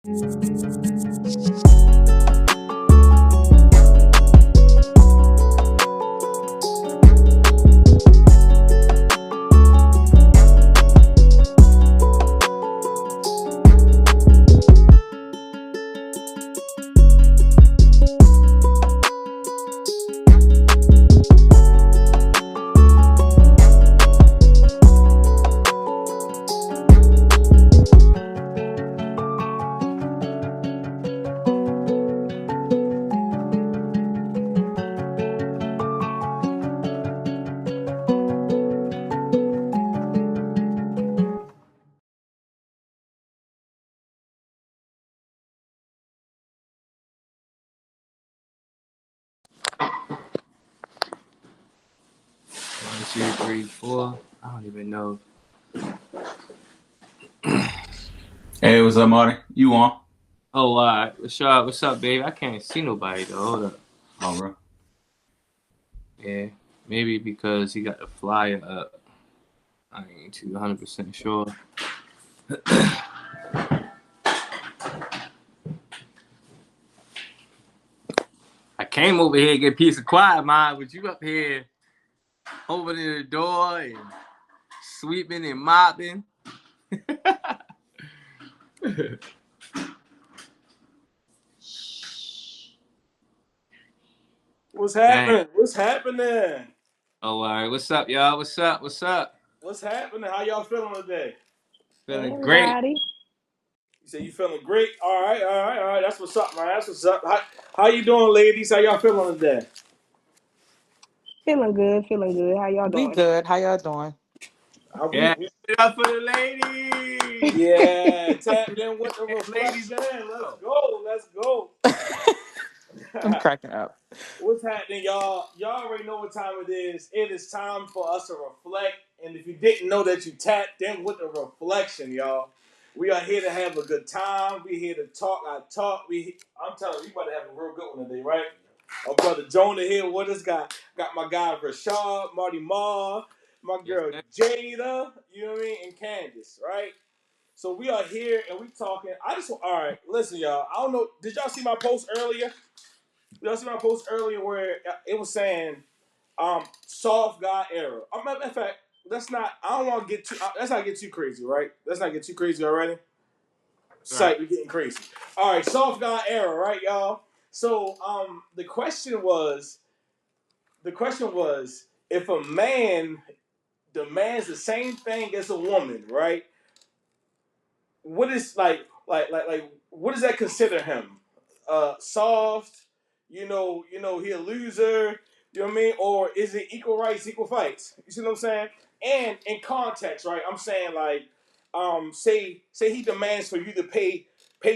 One, two, three, four. I don't even know. Hey, what's up, Marty? You on? Oh, all right. What's up? What's up, babe? I can't see nobody though. Hold up. Oh, bro. Yeah, maybe because he got the flyer up. I ain't too 100% sure. I came over here to get peace and quiet, man. But you up here opening the door and sweeping and mopping. What's Dang. happening? What's happening? Oh, all right. What's up, y'all? What's up? What's up? What's happening? How y'all feeling today? Hey, Feeling great. everybody. You say you feeling great? All right, all right, all right. That's what's up, man. That's what's up. How you doing, ladies? How y'all feeling today? Feeling good, feeling good. How y'all We doing? good. How y'all doing? Yeah. We Give it up for the ladies. yeah, tapped in with the Yeah, ladies. reflection. Let's go. Let's go. I'm cracking up. What's happening, y'all? Y'all already know what time it is. It is time for us to reflect. And if you didn't know that you tapped in with the reflection, y'all, we are here to have a good time. We here to talk. I'm telling you, we about to have a real good one today, right? My brother Jonah here with us. Got my guy Rashad, Marty Ma, my Yes, girl sir. Jada. You know what I mean? And Candace, right? So we are here and we talking. All right. Listen, y'all. I don't know. Did y'all see my post earlier? Y'all see my post earlier where it was saying soft guy era. In fact, let's not. I don't want to get too. Let's not get too crazy, right? Let's not get too crazy already. Right. Sight, we're getting crazy. All right, soft guy era, right, y'all? So the question was if a man demands the same thing as a woman, right? What is like what does that consider him? Soft, he a loser, you know what I mean? Or is it equal rights, equal fights? You see what I'm saying? And in context, right? I'm saying like, say he demands for you to pay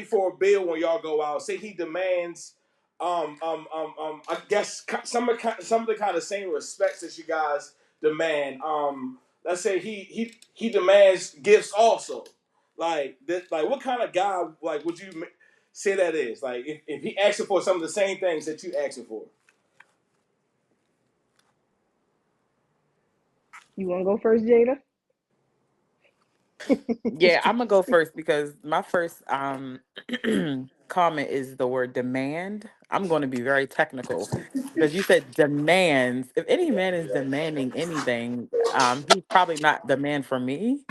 for a bill when y'all go out. Say he demands, I guess some of the kind of same respects that you guys demand. Let's say he demands gifts also. Like this, like what kind of guy like would you say that is? Like if he asking for some of the same things that you asking for. You want to go first, Jada? Yeah, I'm gonna go first because my first comment is the word demand. I'm going to be very technical because you said demands. If any man is demanding anything, he's probably not the man for me.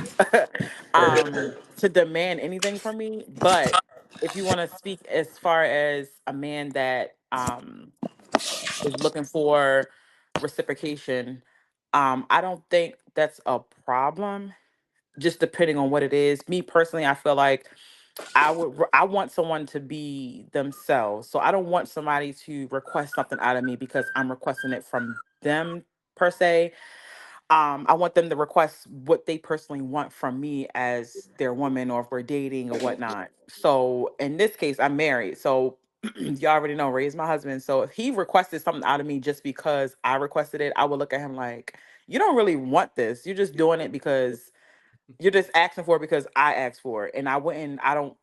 To demand anything from me. But if you want to speak as far as a man that is looking for reciprocation, I don't think that's a problem. Just depending on what it is. Me personally, I feel like I want someone to be themselves. So I don't want somebody to request something out of me because I'm requesting it from them per se. I want them to request what they personally want from me as their woman or if we're dating or whatnot. So in this case, I'm married. So you already know Ray is my husband. So if he requested something out of me just because I requested it, I would look at him like, you don't really want this. You're just doing it because you're just asking for it because I asked for it. And I don't,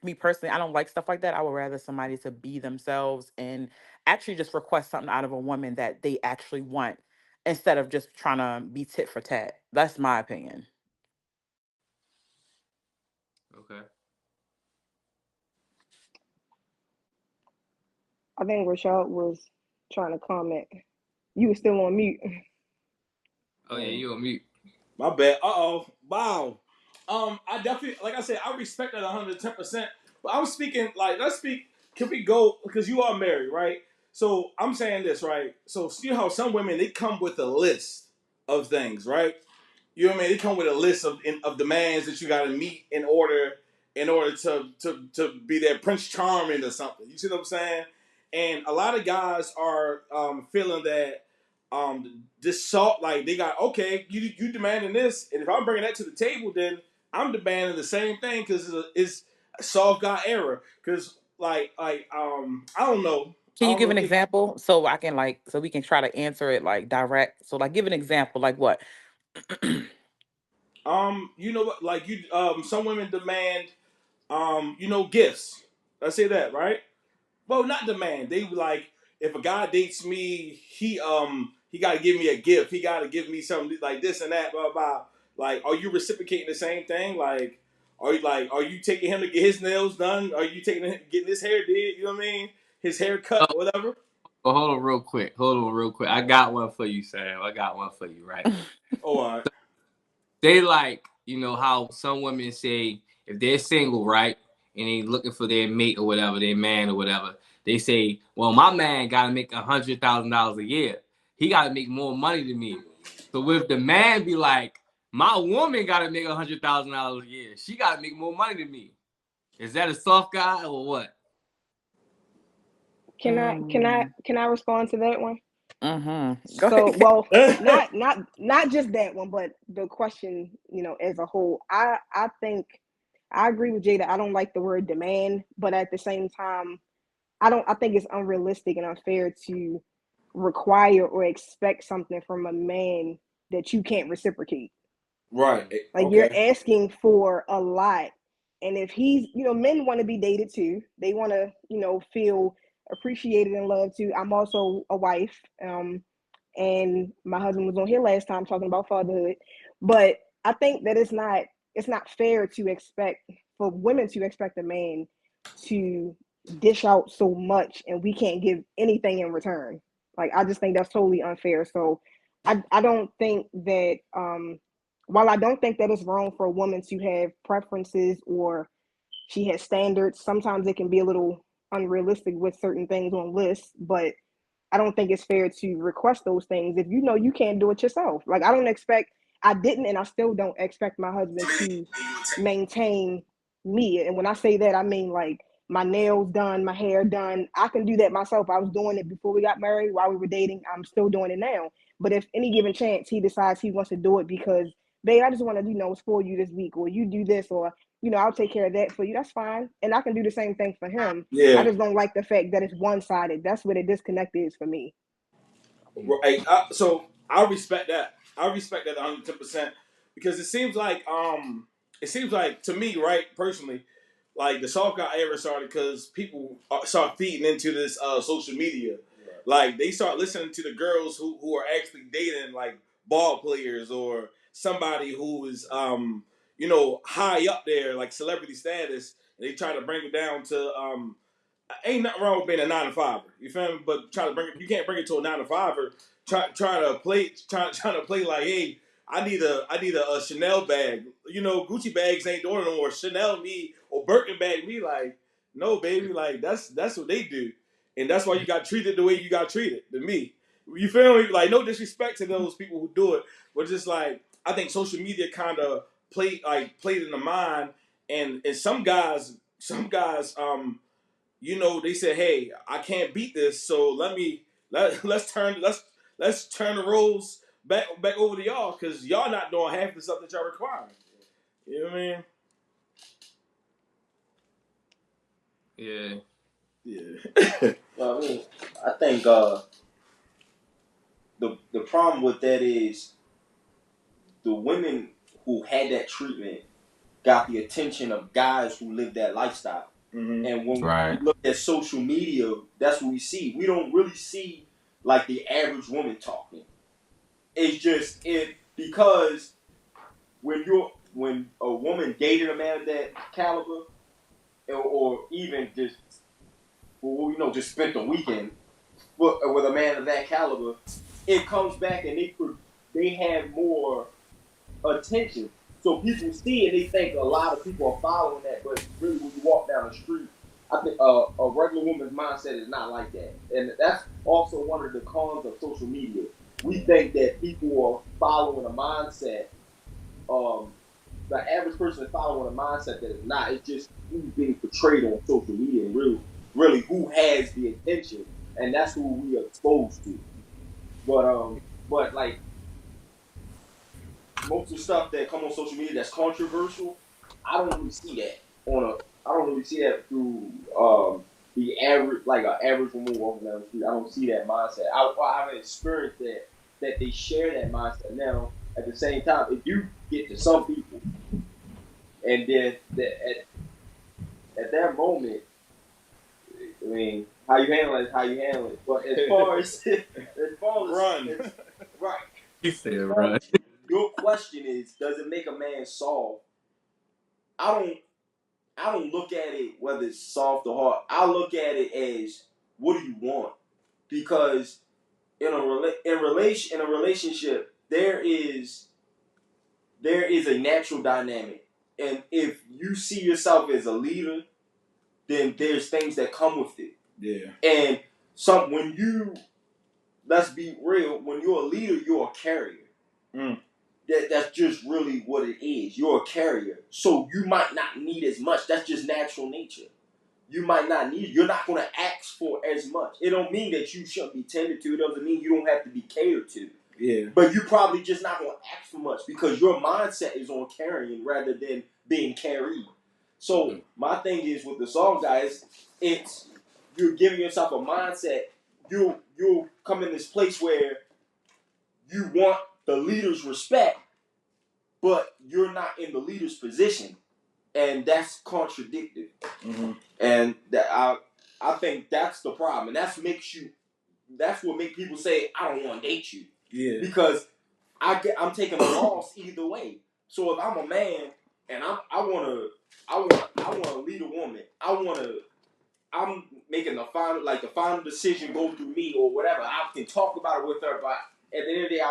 me personally, I don't like stuff like that. I would rather somebody to be themselves and actually just request something out of a woman that they actually want instead of just trying to be tit for tat. That's my opinion. Okay. I think Rashad was trying to comment. You were still on mute. Oh yeah, you on mute. My bad. Wow. I definitely, like I said, I respect that 110%. But I'm speaking like, let's speak. Can we go, because you are married, right? So I'm saying this, right? So see how some women, they come with a list of things, right? You know what I mean? They come with a list of demands that you got to meet in order to be their Prince Charming or something. You see what I'm saying? And a lot of guys are feeling that this salt, like they got, okay, you demanding this, and if I'm bringing that to the table, then I'm demanding the same thing because it's a soft guy era. Because I don't know. Can I you don't give know an if example so I can so we can try to answer it like direct? So like give an example, like what? you know what, like you some women demand gifts. Let's say that, right? Well, not demand. They like, if a guy dates me, he got to give me a gift. He got to give me something like this and that. Blah blah. Like, are you reciprocating the same thing? Like, are you taking him to get his nails done? Are you taking him getting his hair did? You know what I mean? His hair cut, Oh, whatever. hold on real quick. Hold on real quick. I got one for you, Sam. I got one for you, right? Oh, all right. They like, how some women say if they're single, right, and they looking for their mate or whatever, their man or whatever, they say, well, my man got to make $100,000 a year. He got to make more money than me. So with the man be like, my woman got to make $100,000 a year. She got to make more money than me. Is that a soft guy or what? Can I respond to that one? Go So, ahead. well, not just that one, but the question, as a whole. I think I agree with Jada. I don't like the word demand, but at the same time, I think it's unrealistic and unfair to require or expect something from a man that you can't reciprocate. Right. Like, you're Okay. asking for a lot. And if he's, men want to be dated too. They want to, feel appreciated and loved too. I'm also a wife. And my husband was on here last time talking about fatherhood. But I think that it's not fair to expect for women to expect a man to dish out so much and we can't give anything in return. Like, I just think that's totally unfair. So I don't think that while I don't think that it's wrong for a woman to have preferences or she has standards, sometimes it can be a little unrealistic with certain things on lists, but I don't think it's fair to request those things if you know you can't do it yourself. Like, I didn't, and I still don't expect my husband to maintain me. And when I say that, I mean like my nails done, my hair done. I can do that myself. I was doing it before we got married, while we were dating. I'm still doing it now. But if any given chance he decides he wants to do it because, babe, I just want to, spoil you this week, or you do this, or I'll take care of that for you. That's fine. And I can do the same thing for him. I Yeah. just don't like the fact that it's one sided. That's where the disconnect is for me. Right. So I respect that. I respect that 110% because it seems like to me, right, personally, like the soft guy era started because people start feeding into this social media. Right. Like they start listening to the girls who are actually dating like ball players or somebody who is high up there, like celebrity status, and they try to bring it down to ain't nothing wrong with being a 9 to 5er. You feel me? But try to bring it. You can't bring it to a 9 to 5er. Try to play. Trying to play like, hey, I need a Chanel bag. Gucci bags ain't doing it no more. Chanel me or Birkin bag me. Like, no, baby. Like that's what they do, and that's why you got treated the way you got treated to me. You feel me? Like, no disrespect to those people who do it, but just like I think social media kind of played in the mind, and some guys they said, "Hey, I can't beat this, so let's turn the roles back over to y'all because y'all not doing half the stuff that y'all require." You know what I mean? Yeah. Yeah. Well, I mean, I think the problem with that is the women who had that treatment got the attention of guys who live that lifestyle. Mm-hmm. And when Right. we look at social media, that's what we see. We don't really see like the average woman talking. It's just because when a woman dated a man of that caliber, or even just just spent the weekend with a man of that caliber, it comes back and they have more attention. So people see it, they think a lot of people are following that, but really when you walk down the street, I think a regular woman's mindset is not like that. And that's also one of the cons of social media. We think that people are following a mindset. The average person is following a mindset that is not. It's just who's being portrayed on social media and really who has the attention. And that's who we are exposed to. But like most of the stuff that come on social media that's controversial, I don't really see that through the average, like an average woman walking down the street. I don't see that mindset. I haven't experienced that they share that mindset. Now, at the same time, if you get to some people, and then at that moment, I mean, how you handle it is how you handle it. But as far as Run. right. He said right. Your question is, does it make a man soft? I don't look at it whether it's soft or hard. I look at it as, what do you want? Because in a relationship, there is a natural dynamic, and if you see yourself as a leader, then there's things that come with it. Yeah. And let's be real, when you're a leader, you're a carrier. That's just really what it is. You're a carrier. So you might not need as much. That's just natural nature. You might not need, you're not going to ask for as much. It don't mean that you shouldn't be tended to. It doesn't mean you don't have to be catered to. Yeah. But you're probably just not going to ask for much because your mindset is on carrying rather than being carried. So my thing is with the song, guys, it's you're giving yourself a mindset. You'll come in this place where you want the leader's respect, but you're not in the leader's position, and that's contradictory. Mm-hmm. And that I think that's the problem, and that's what makes people say I don't want to date you. Yeah. Because I'm taking a loss either way. So if I'm a man and I want to lead a woman, I'm making the final decision go through me or whatever. I can talk about it with her, but at the end of the day,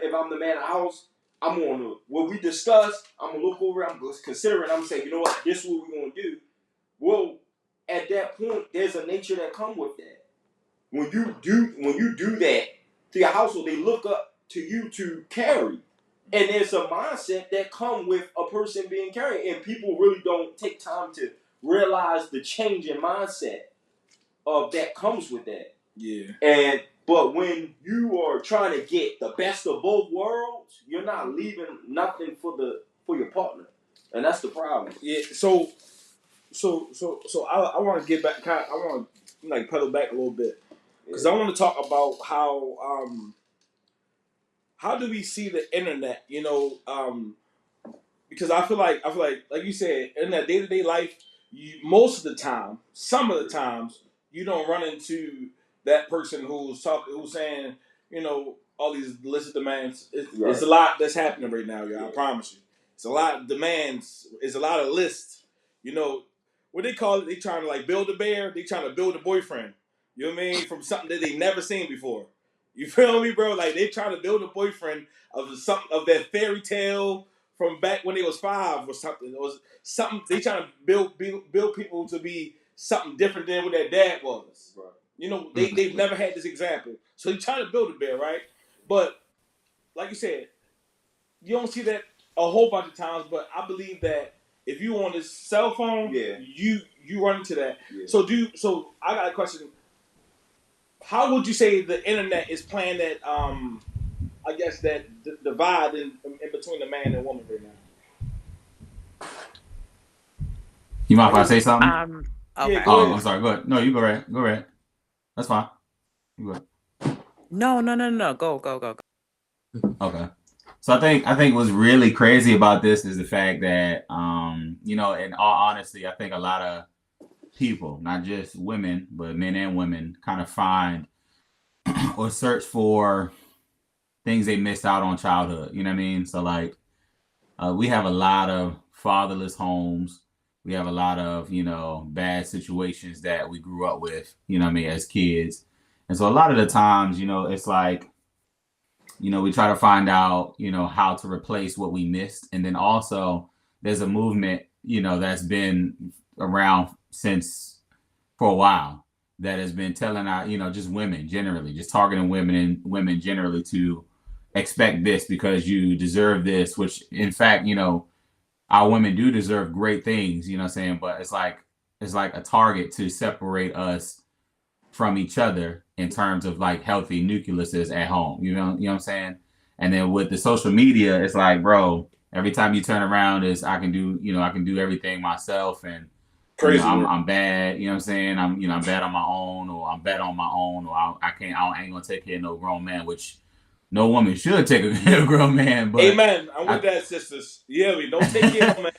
if I'm the man of the house, I'm gonna what we discussed. I'm gonna look over. I'm gonna consider it. I'm gonna say, you know what, this is what we're gonna do. Well, at that point, there's a nature that comes with that. When you do that to your household, they look up to you to carry, and there's a mindset that comes with a person being carried, and people really don't take time to realize the change in mindset that comes with that. Yeah. But when you are trying to get the best of both worlds, you're not leaving nothing for your partner, and that's the problem. Yeah. So I want to get back. I want to pedal back a little bit because I want to talk about how do we see the internet? Because I feel like you said in that day-to-day life, most of the time, some of the times, you don't run into that person who's saying, all these illicit demands. It's a lot that's happening right now, y'all. I promise you. It's a lot of demands. It's a lot of lists. What they call it? They trying to build a bear. They trying to build a boyfriend. You know what I mean? From something that they never seen before. You feel me, bro? Like they trying to build a boyfriend of that fairy tale from back when they was 5 or something. It was something they trying to build people to be something different than what their dad was. Right. They've never had this example. So they're trying to build a bear, right? But like you said, you don't see that a whole bunch of times, but I believe that if you on this cell phone, you run into that. Yeah. So I got a question. How would you say the internet is playing that I guess that divide in between the man and woman right now? You mind if I say something? Okay. Yeah, I'm sorry. Go ahead. No, you go right. Go right. That's fine. You go ahead. No. Go. Okay. So I think what's really crazy about this is the fact that in all honesty, I think a lot of people, not just women, but men and women, kind of find or search for things they missed out on childhood. You know what I mean? So we have a lot of fatherless homes. We have a lot of, bad situations that we grew up with, as kids. And so a lot of the times, it's like, we try to find out, how to replace what we missed. And then also there's a movement, that's been around since for a while that has been telling our, just women generally, just targeting women and women generally to expect this because you deserve this, which in fact, our women do deserve great things, you know what I'm saying? But it's like a target to separate us from each other in terms of like healthy nucleuses at home. You know what I'm saying? And then with the social media, it's like, bro, every time you turn around is I can do everything myself and Crazy. I'm bad, you know what I'm saying? I'm bad on my own or I'm bad on my own or I ain't gonna take care of no grown man, which no woman should take care of a grown man, but Amen. I'm with that, sisters. Yeah, we don't take care of man.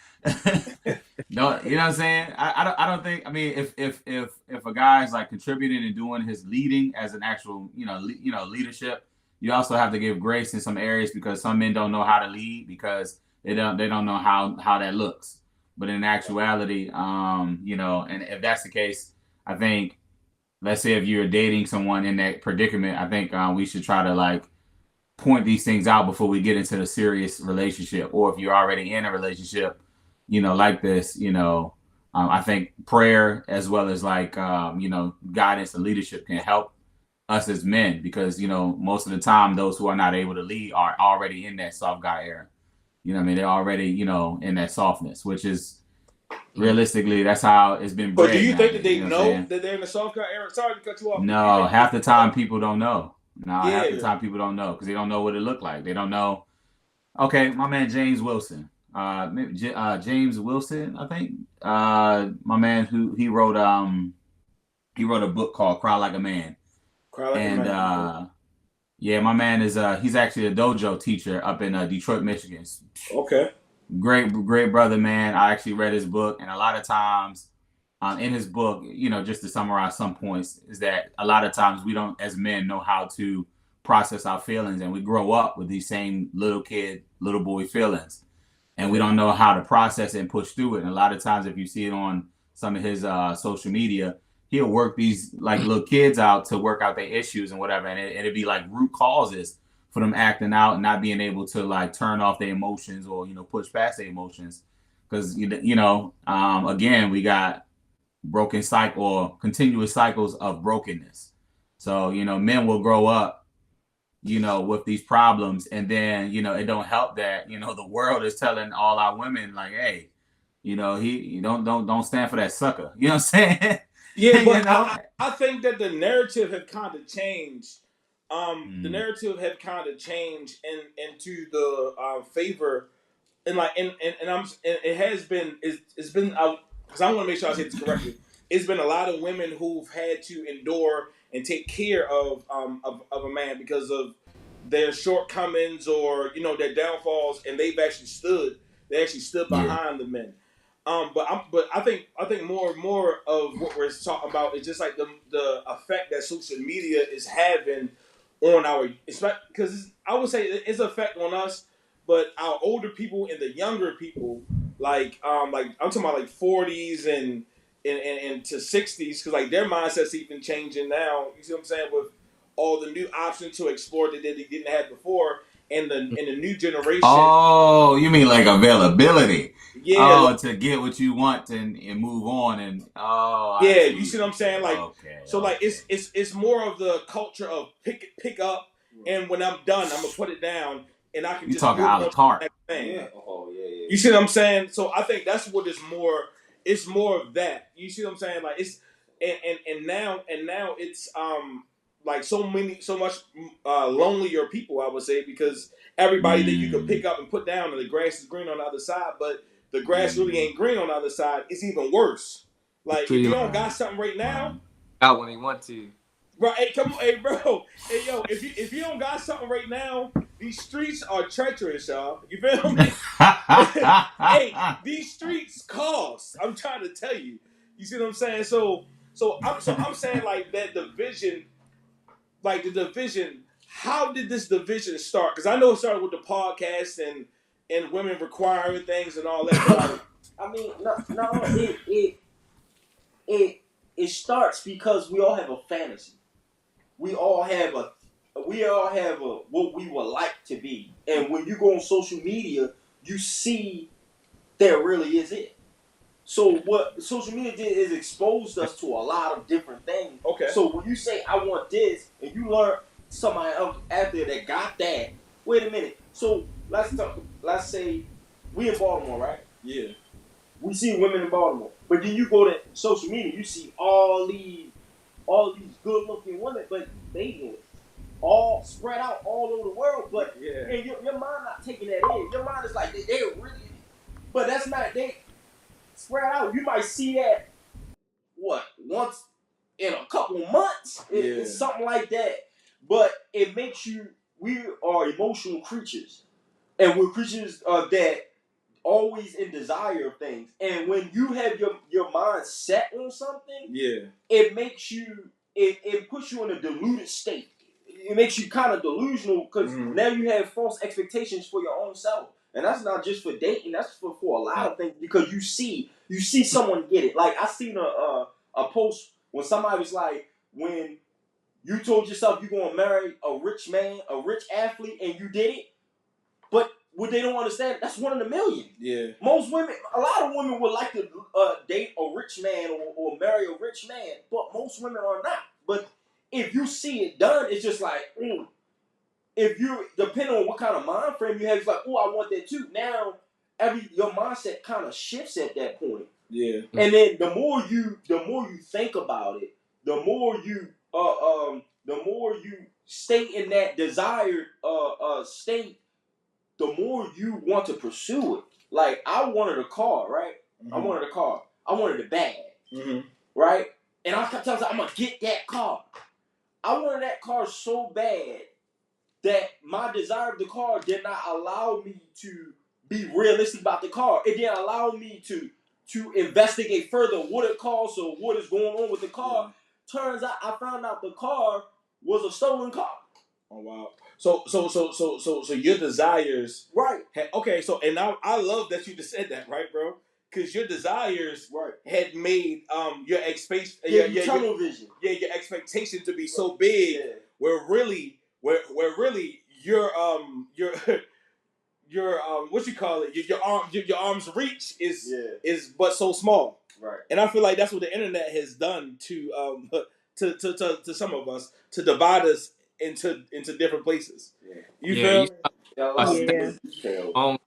No, you know what I'm saying? I don't think. I mean, if a guy's like contributing and doing his leading as an actual leadership, you also have to give grace in some areas because some men don't know how to lead because they don't know how that looks. But in actuality, and if that's the case, I think let's say if you're dating someone in that predicament, I think we should try to like point these things out before we get into the serious relationship, or if you're already in a relationship like this, I think prayer as well as like, guidance and leadership can help us as men because, most of the time those who are not able to lead are already in that soft guy era. You know what I mean? They're already, in that softness, which is realistically, that's how it's been bred. But do you think that they you know that they're in the soft guy era? Sorry to cut you off. No, half the time people don't know. Half the time people don't know because they don't know what it looked like. They don't know. Okay, my man James Wilson. James Wilson, I think. My man who he wrote a book called Cry Like a Man. Cry Like a Man. Yeah, my man is he's actually a dojo teacher up in Detroit, Michigan. Okay. Great brother, man. I actually read his book, and a lot of times in his book, just to summarize some points, is that a lot of times we don't, as men, know how to process our feelings, and we grow up with these same little boy feelings, and we don't know how to process it and push through it. And a lot of times, if you see it on some of his social media, he'll work these like little kids out to work out their issues and whatever, and it'd be like root causes for them acting out and not being able to like turn off their emotions or push past their emotions, because again, we got broken cycle or continuous cycles of brokenness. So men will grow up with these problems, and then it don't help that the world is telling all our women like, hey, he don't stand for that sucker, you know what I'm saying? Yeah, but I think that the narrative have kind of changed. The narrative have kind of changed into the favor, and like and it has been it's been because I want to make sure I say this correctly. It's been a lot of women who've had to endure and take care of a man because of their shortcomings or their downfalls, and they've actually stood. They actually stood behind the men. But I think more and more of what we're talking about is just like the effect that social media is having on our, because I would say it's an effect on us, but our older people and the younger people, like I'm talking about like 40s and to 60s, because like their mindsets even changing now. You see what I'm saying? With all the new options to explore that they didn't have before, and the new generation. Oh, you mean like availability? Yeah. Oh, to get what you want and move on and yeah, you see what I'm saying? Like, like it's more of the culture of pick up, and when I'm done, I'm gonna put it down, and I can you just talking a la carte. Yeah. Oh yeah. You see what I'm saying? So I think that's what it's more. It's more of that. You see what I'm saying? Like it's and now it's like so much lonelier people, I would say, because everybody that you can pick up and put down, and the grass is green on the other side, but the grass really ain't green on the other side. It's even worse. Like if you don't got something right now, out when they want to. Bro, hey, come on, hey, bro, hey, yo, if you don't got something right now, these streets are treacherous, y'all. You feel me? Hey, these streets cost. I'm trying to tell you. You see what I'm saying? So I'm saying like that division, like the division. How did this division start? Because I know it started with the podcast and women requiring things and all that. I mean, no, it starts because we all have a fantasy. We all have a what we would like to be. And when you go on social media, you see that really is it. So what social media did is exposed us to a lot of different things. Okay. So when you say I want this, and you learn somebody else out there that got that, wait a minute. So let's say we in Baltimore, right? Yeah. We see women in Baltimore, but then you go to social media, you see all these good looking women, but they all spread out all over the world. But Yeah. and your mind not taking that in. Your mind is like they're really, but that's not they. Spread out. You might see that once in a couple months. It's something like that. But it makes you. We are emotional creatures, and we're creatures that always in desire of things. And when you have your mind set on something, it makes you. It puts you in a deluded state. It makes you kind of delusional because now you have false expectations for your own self. And that's not just for dating. That's for a lot of things because you see someone get it. Like I seen a post when somebody was like, when you told yourself you're gonna marry a rich man, a rich athlete, and you did it. But what they don't understand, that's one in a million. Yeah. Most women, a lot of women would like to date a rich man or marry a rich man, but most women are not. But if you see it done, it's just like, if you depending on what kind of mind frame you have, it's like, oh, I want that too. Now, your mindset kind of shifts at that point. Yeah. And then the more you think about it, the more you stay in that desired state, the more you want to pursue it. Like I wanted a car, right? I wanted a car. I wanted it bad, right? And I kept telling myself, I'm gonna get that car. I wanted that car so bad that my desire of the car did not allow me to be realistic about the car. It didn't allow me to investigate further what it costs or what is going on with the car. Turns out I found out the car was a stolen car. Oh wow. So your desires, right? Okay, so and I love that you just said that, right, bro? Because your desires, had made your your tunnel vision, your expectation to be so big, where really your your what you call it, your arm's reach is but so small, right? And I feel like that's what the internet has done to to some of us, to divide us into different places. You feel? Own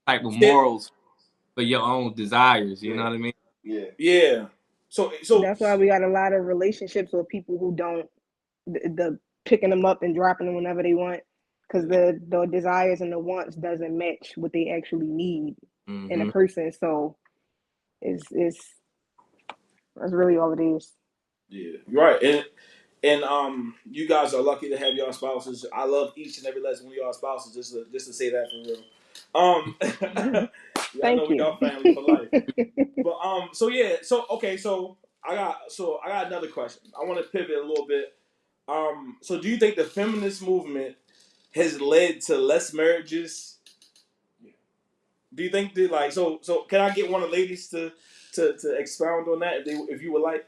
type of morals for your own desires. You know what I mean? Yeah. So that's why we got a lot of relationships with people who don't the picking them up and dropping them whenever they want, because the desires and the wants doesn't match what they actually need in a person. So it's that's really all it is. Yeah, right. And you guys are lucky to have your spouses. I love each and every last one of y'all spouses. Just to say that for real. I know we got family for life. But so I got another question. I want to pivot a little bit. So do you think the feminist movement has led to less marriages? Do you think that so can I get one of the ladies to expound on that if you would like?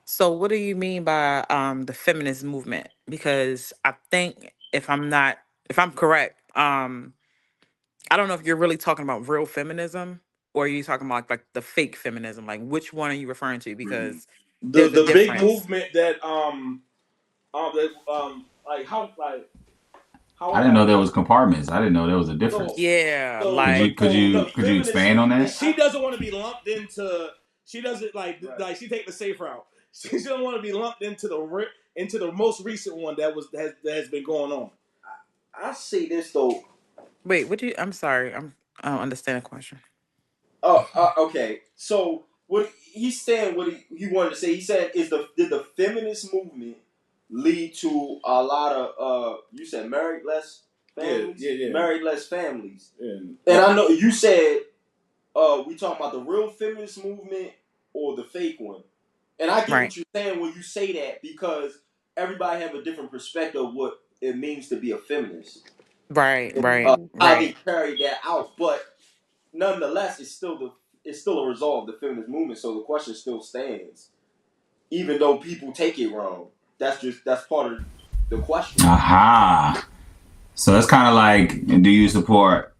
So what do you mean by the feminist movement? Because I think if I'm correct, I don't know if you're really talking about real feminism or are you talking about like the fake feminism. Like which one are you referring to? Because there's a the big difference. movement that how I didn't know there was compartments. I didn't know there was a difference. Could you expand on that? She doesn't want to be lumped into. She doesn't like she take the safe route. She doesn't want to be lumped into the most recent one that has been going on. I say this though. Wait, I'm sorry. I don't understand the question. Okay. So what he's saying, what he wanted to say, he said, did the feminist movement lead to a lot of you said married less families? Married less families. Yeah. And I know you said we talking about the real feminist movement or the fake one. And I get what you're saying when you say that, because everybody have a different perspective of what it means to be a feminist. Right. How they carry that out. But nonetheless, it's still a result of the feminist movement. So the question still stands, even though people take it wrong. That's part of the question. Aha. So it's kind of like, do you support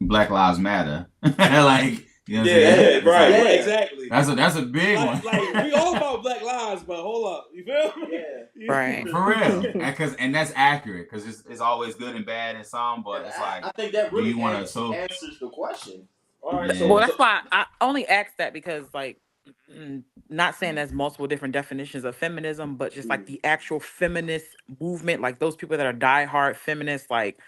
Black Lives Matter? Like, you know what I'm saying? Yeah, right, Yeah. right, exactly. That's a big one. Like we all about Black lives, but hold up, you feel me? Yeah. Right. For real, and that's accurate because it's always good and bad in some, but it's like, I think that do really you want answers the question. All right, Yeah. Well, that's why I only asked that because, like, not saying there's multiple different definitions of feminism, but just like the actual feminist movement, like those people that are diehard feminists, like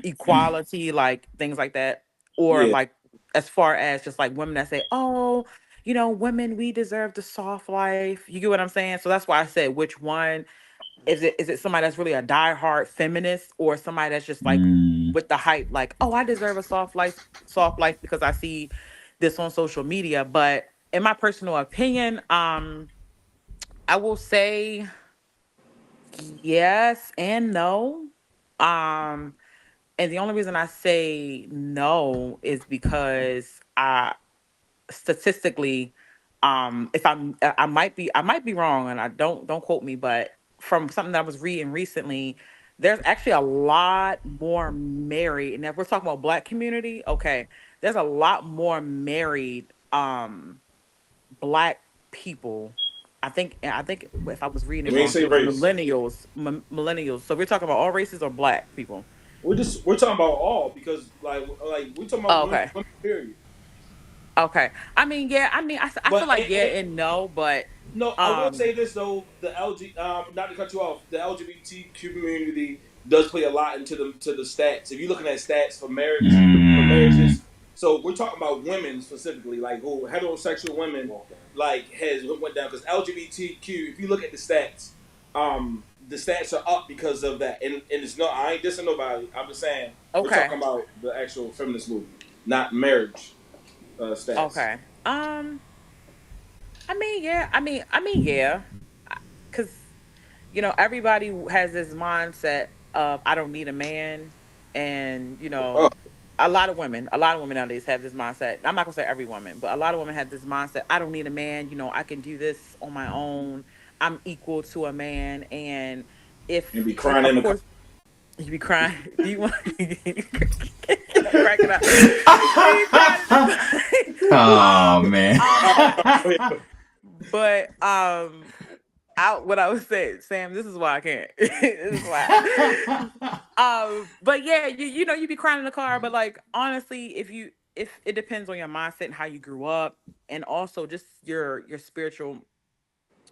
equality, like things like that, or Yeah. like as far as just like women that say, "Oh, you know, women, we deserve the soft life." You get what I'm saying? So that's why I said, which one is it? Is it somebody that's really a diehard feminist, or somebody that's just like with the hype, like, "Oh, I deserve a soft life because I see this on social media." But in my personal opinion, I will say yes and no. Um, and the only reason I say no is because I statistically, if I might be wrong, and I don't quote me, but from something that I was reading recently, there's actually a lot more married, and if we're talking about Black community, okay, there's a lot more married Black people. I think if I was reading it We ain't wrong, say it was race. millennials. So we're talking about all races or Black people. We're talking about all because like we're talking about Oh, okay. women, period. Okay. I mean, yeah. I mean, I But feel like yeah and no, but no, I will say this though: the not to cut you off, the LGBTQ community does play a lot into the stats. If you're looking at stats for marriages, so we're talking about women specifically, like who heterosexual women like has went down because LGBTQ. If you look at the stats are up because of that, and it's no, I ain't dissing nobody. I'm just saying we're okay. talking about the actual feminist movement, not marriage stats. Okay. I mean, yeah. Yeah. Because you know, everybody has this mindset of I don't need a man, and you Oh, know, a lot of women nowadays have this mindset. I'm not gonna say every woman, but a lot of women have this mindset. I don't need a man. You know, I can do this on my own. I'm equal to a man, and and if, be crying in of the course, you be crying. Do you want cracking up? You crying? Oh man. But what I was saying, Sam, this is why I can't. This is why. But yeah, you know, you be crying in the car, but like honestly, if it depends on your mindset and how you grew up, and also just your spiritual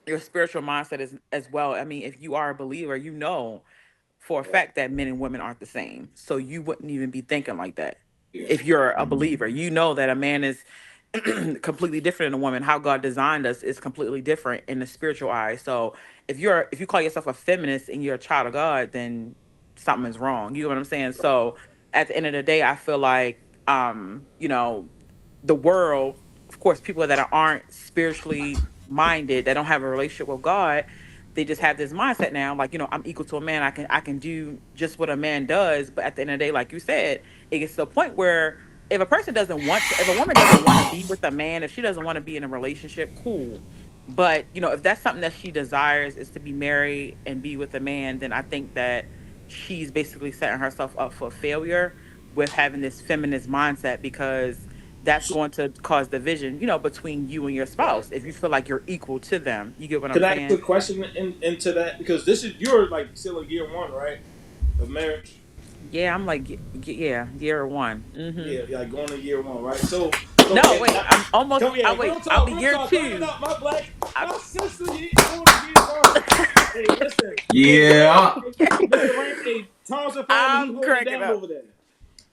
mindset as well. I mean, if you are a believer, you know for a fact that men and women aren't the same. So you wouldn't even be thinking like that. Yeah. If you're a believer, you know that a man is completely different than a woman. How God designed us is completely different in the spiritual eye. So if you call yourself a feminist and you're a child of God, then something is wrong. You know what I'm saying? So at the end of the day, I feel like you know, the world, of course, people that aren't spiritually minded, that don't have a relationship with God, they just have this mindset now, like, you know, I'm equal to a man. I can do just what a man does. But at the end of the day, like you said, it gets to a point where if a woman doesn't want to be with a man, if she doesn't want to be in a relationship, cool. But you know, if that's something that she desires is to be married and be with a man, then I think that she's basically setting herself up for failure with having this feminist mindset because that's So, going to cause division, you know, between you and your spouse. If you feel like you're equal to them, you get what I'm can I ask a saying? question into that? Because you're like still in year one, right, of marriage. Yeah, I'm like, yeah, year one. Yeah, like going to year one, right? So No, wait, I'm almost. come I yeah, wait. I'll be real year talk, burn it 2. up, my black, I, my sister, you going to year one. Hey, listen, Yeah. Mr. Rain, hey, Thompson family, he I'm holding it cracking down up. over there.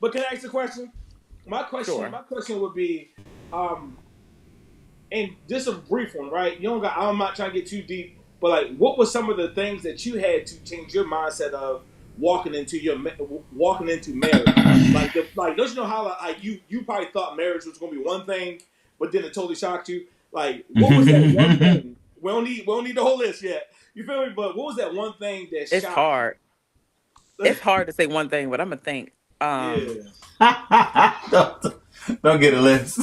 But can I ask a question? Sure. My question would be, um, and just a brief one, right? You don't got. I'm not trying to get too deep, but like, what were some of the things that you had to change your mindset of walking into marriage? Like, don't you know how like you probably thought marriage was gonna be one thing, but then it totally shocked you. Like, what was that one thing? We don't need the whole list yet. You feel me? But what was that one thing that It's shocked hard. It's hard to say one thing, but I'm gonna think. you? Um, Yeah. Don't get a list.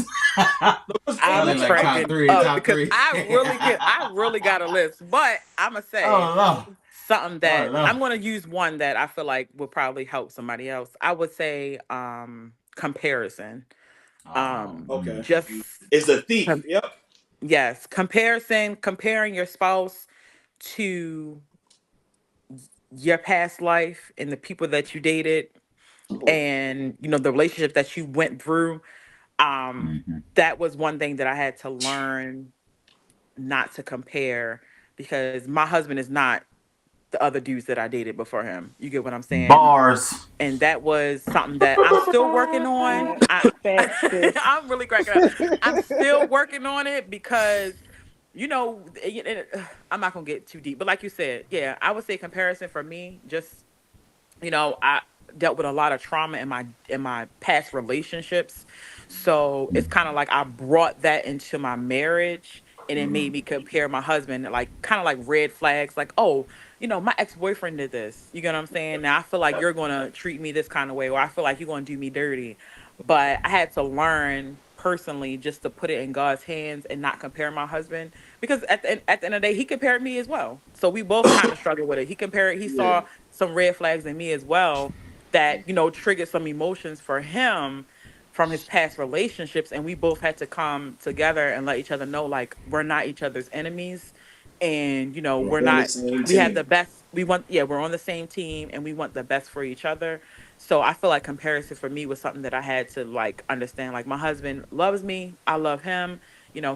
I'm Only like top cracking three, up top because three. I really got a list. But I'm gonna say Oh something no, oh that I'm no. gonna use one that I feel like would probably help somebody else. I would say comparison. Oh, Um Okay. just It's a thief. com- Yep. yes, comparing your spouse to your past life and the people that you dated and the relationship that you went through. mhm. That was one thing that I had to learn not to compare because my husband is not the other dudes that I dated before him. You get what I'm saying? Bars. And that was something that I'm still working on. Yeah, facts, sis. I'm really cracking up. I'm still working on it because I'm not gonna get too deep, but like you said, yeah, I would say comparison for me. Just I dealt with a lot of trauma in my past relationships, so it's kind of like I brought that into my marriage, and it made me compare my husband, like kind of like red flags, like, oh, my ex-boyfriend did this. You get what I'm saying? Now I feel like you're gonna treat me this kind of way, or I feel like you're gonna do me dirty. But I had to learn personally just to put it in God's hands and not compare my husband because at the end of the day he compared me as well. So we both kind of struggled with it. He Yeah. saw some red flags in me as well that triggered some emotions for him from his past relationships, and we both had to come together and let each other know, like, we're not each other's enemies, and we're We're on the not same we have the team. best. We're on the same team and we want the best for each other. So I feel like comparison for me was something that I had to like understand. Like, my husband loves me, I love him.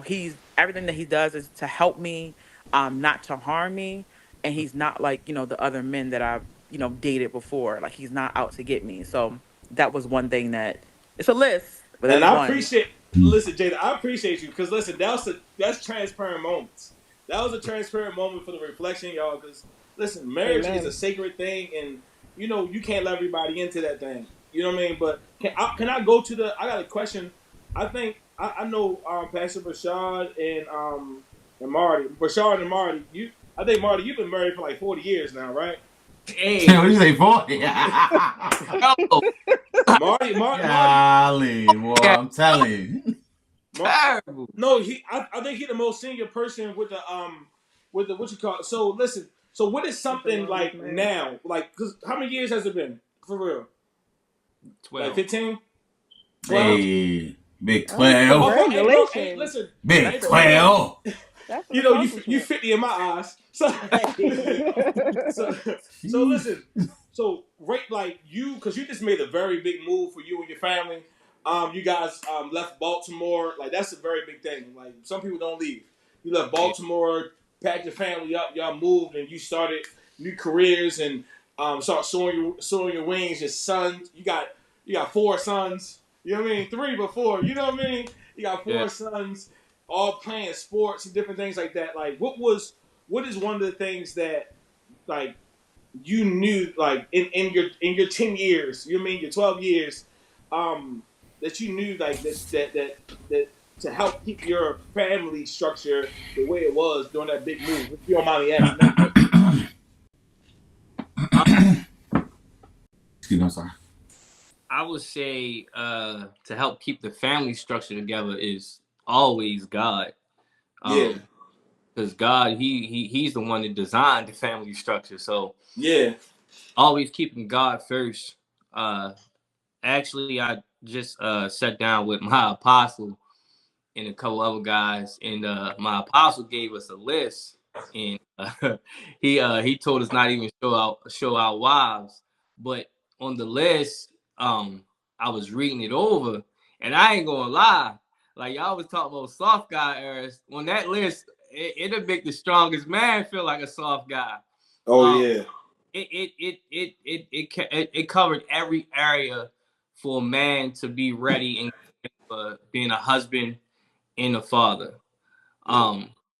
He's everything that he does is to help me, not to harm me. And he's not like, the other men that I've, dated before. Like, he's not out to get me. So that was one thing that it's a list, but And that's I one. appreciate, listen, Jada, I appreciate you because listen, that's transparent moments. That was a transparent moment for the reflection, y'all. Because listen, marriage is a Amen. sacred thing, and you can't let everybody into that thing. You know what I mean? But can I go to the? I got a question. I think I know Pastor Bashard and Marty. Bashard and Marty. I think Marty, you've been married for like 40 years now, right? Hey, What you say, 40? yo, Marty, Golly, boy, yeah, I'm telling you. Mar- terrible. No, I think he's the most senior person with the what you call it. So listen, so what is That's the something longest like marriage. now? Like, cause how many years has it been for real? Like 12. 15, 12? Hey, Big Oh, 12. Oh, hey, bro, hey, congratulations. listen, Big hey, That's bro, you know, 12. that's an you accomplishment. 50 in my eyes. So, so, so Sheesh. listen, so right, like you, cause you just made a very big move for you and your family. You guys left Baltimore. Like that's a very big thing. Like some people don't leave. You left Yeah, Baltimore, packed your family up, y'all moved, and you started new careers and start soaring your wings. Your sons, you got four sons. You know what I mean? Three before. You know what I mean? You got yeah. four sons, all playing sports and different things like that. Like, what is one of the things that like you knew like in your 10 years? You know what I mean? Your 12 years, um, that you knew like that to help keep your family structure the way it was during that big move. If you don't mind me asking that question. I, Excuse me, I'm sorry. I would say to help keep the family structure together is always God. Yeah, Because God, he's the one that designed the family structure. So yeah, always keeping God first. Uh, Actually, I just sat down with my apostle and a couple other guys, and my apostle gave us a list, and he told us not even show our wives, but on the list, I was reading it over, and I ain't gonna lie, like y'all was talking about soft guy eras. On that list, it'll make the strongest man feel like a soft guy. oh Um, yeah, it covered every area for a man to be ready and for being a husband and a father. yeah,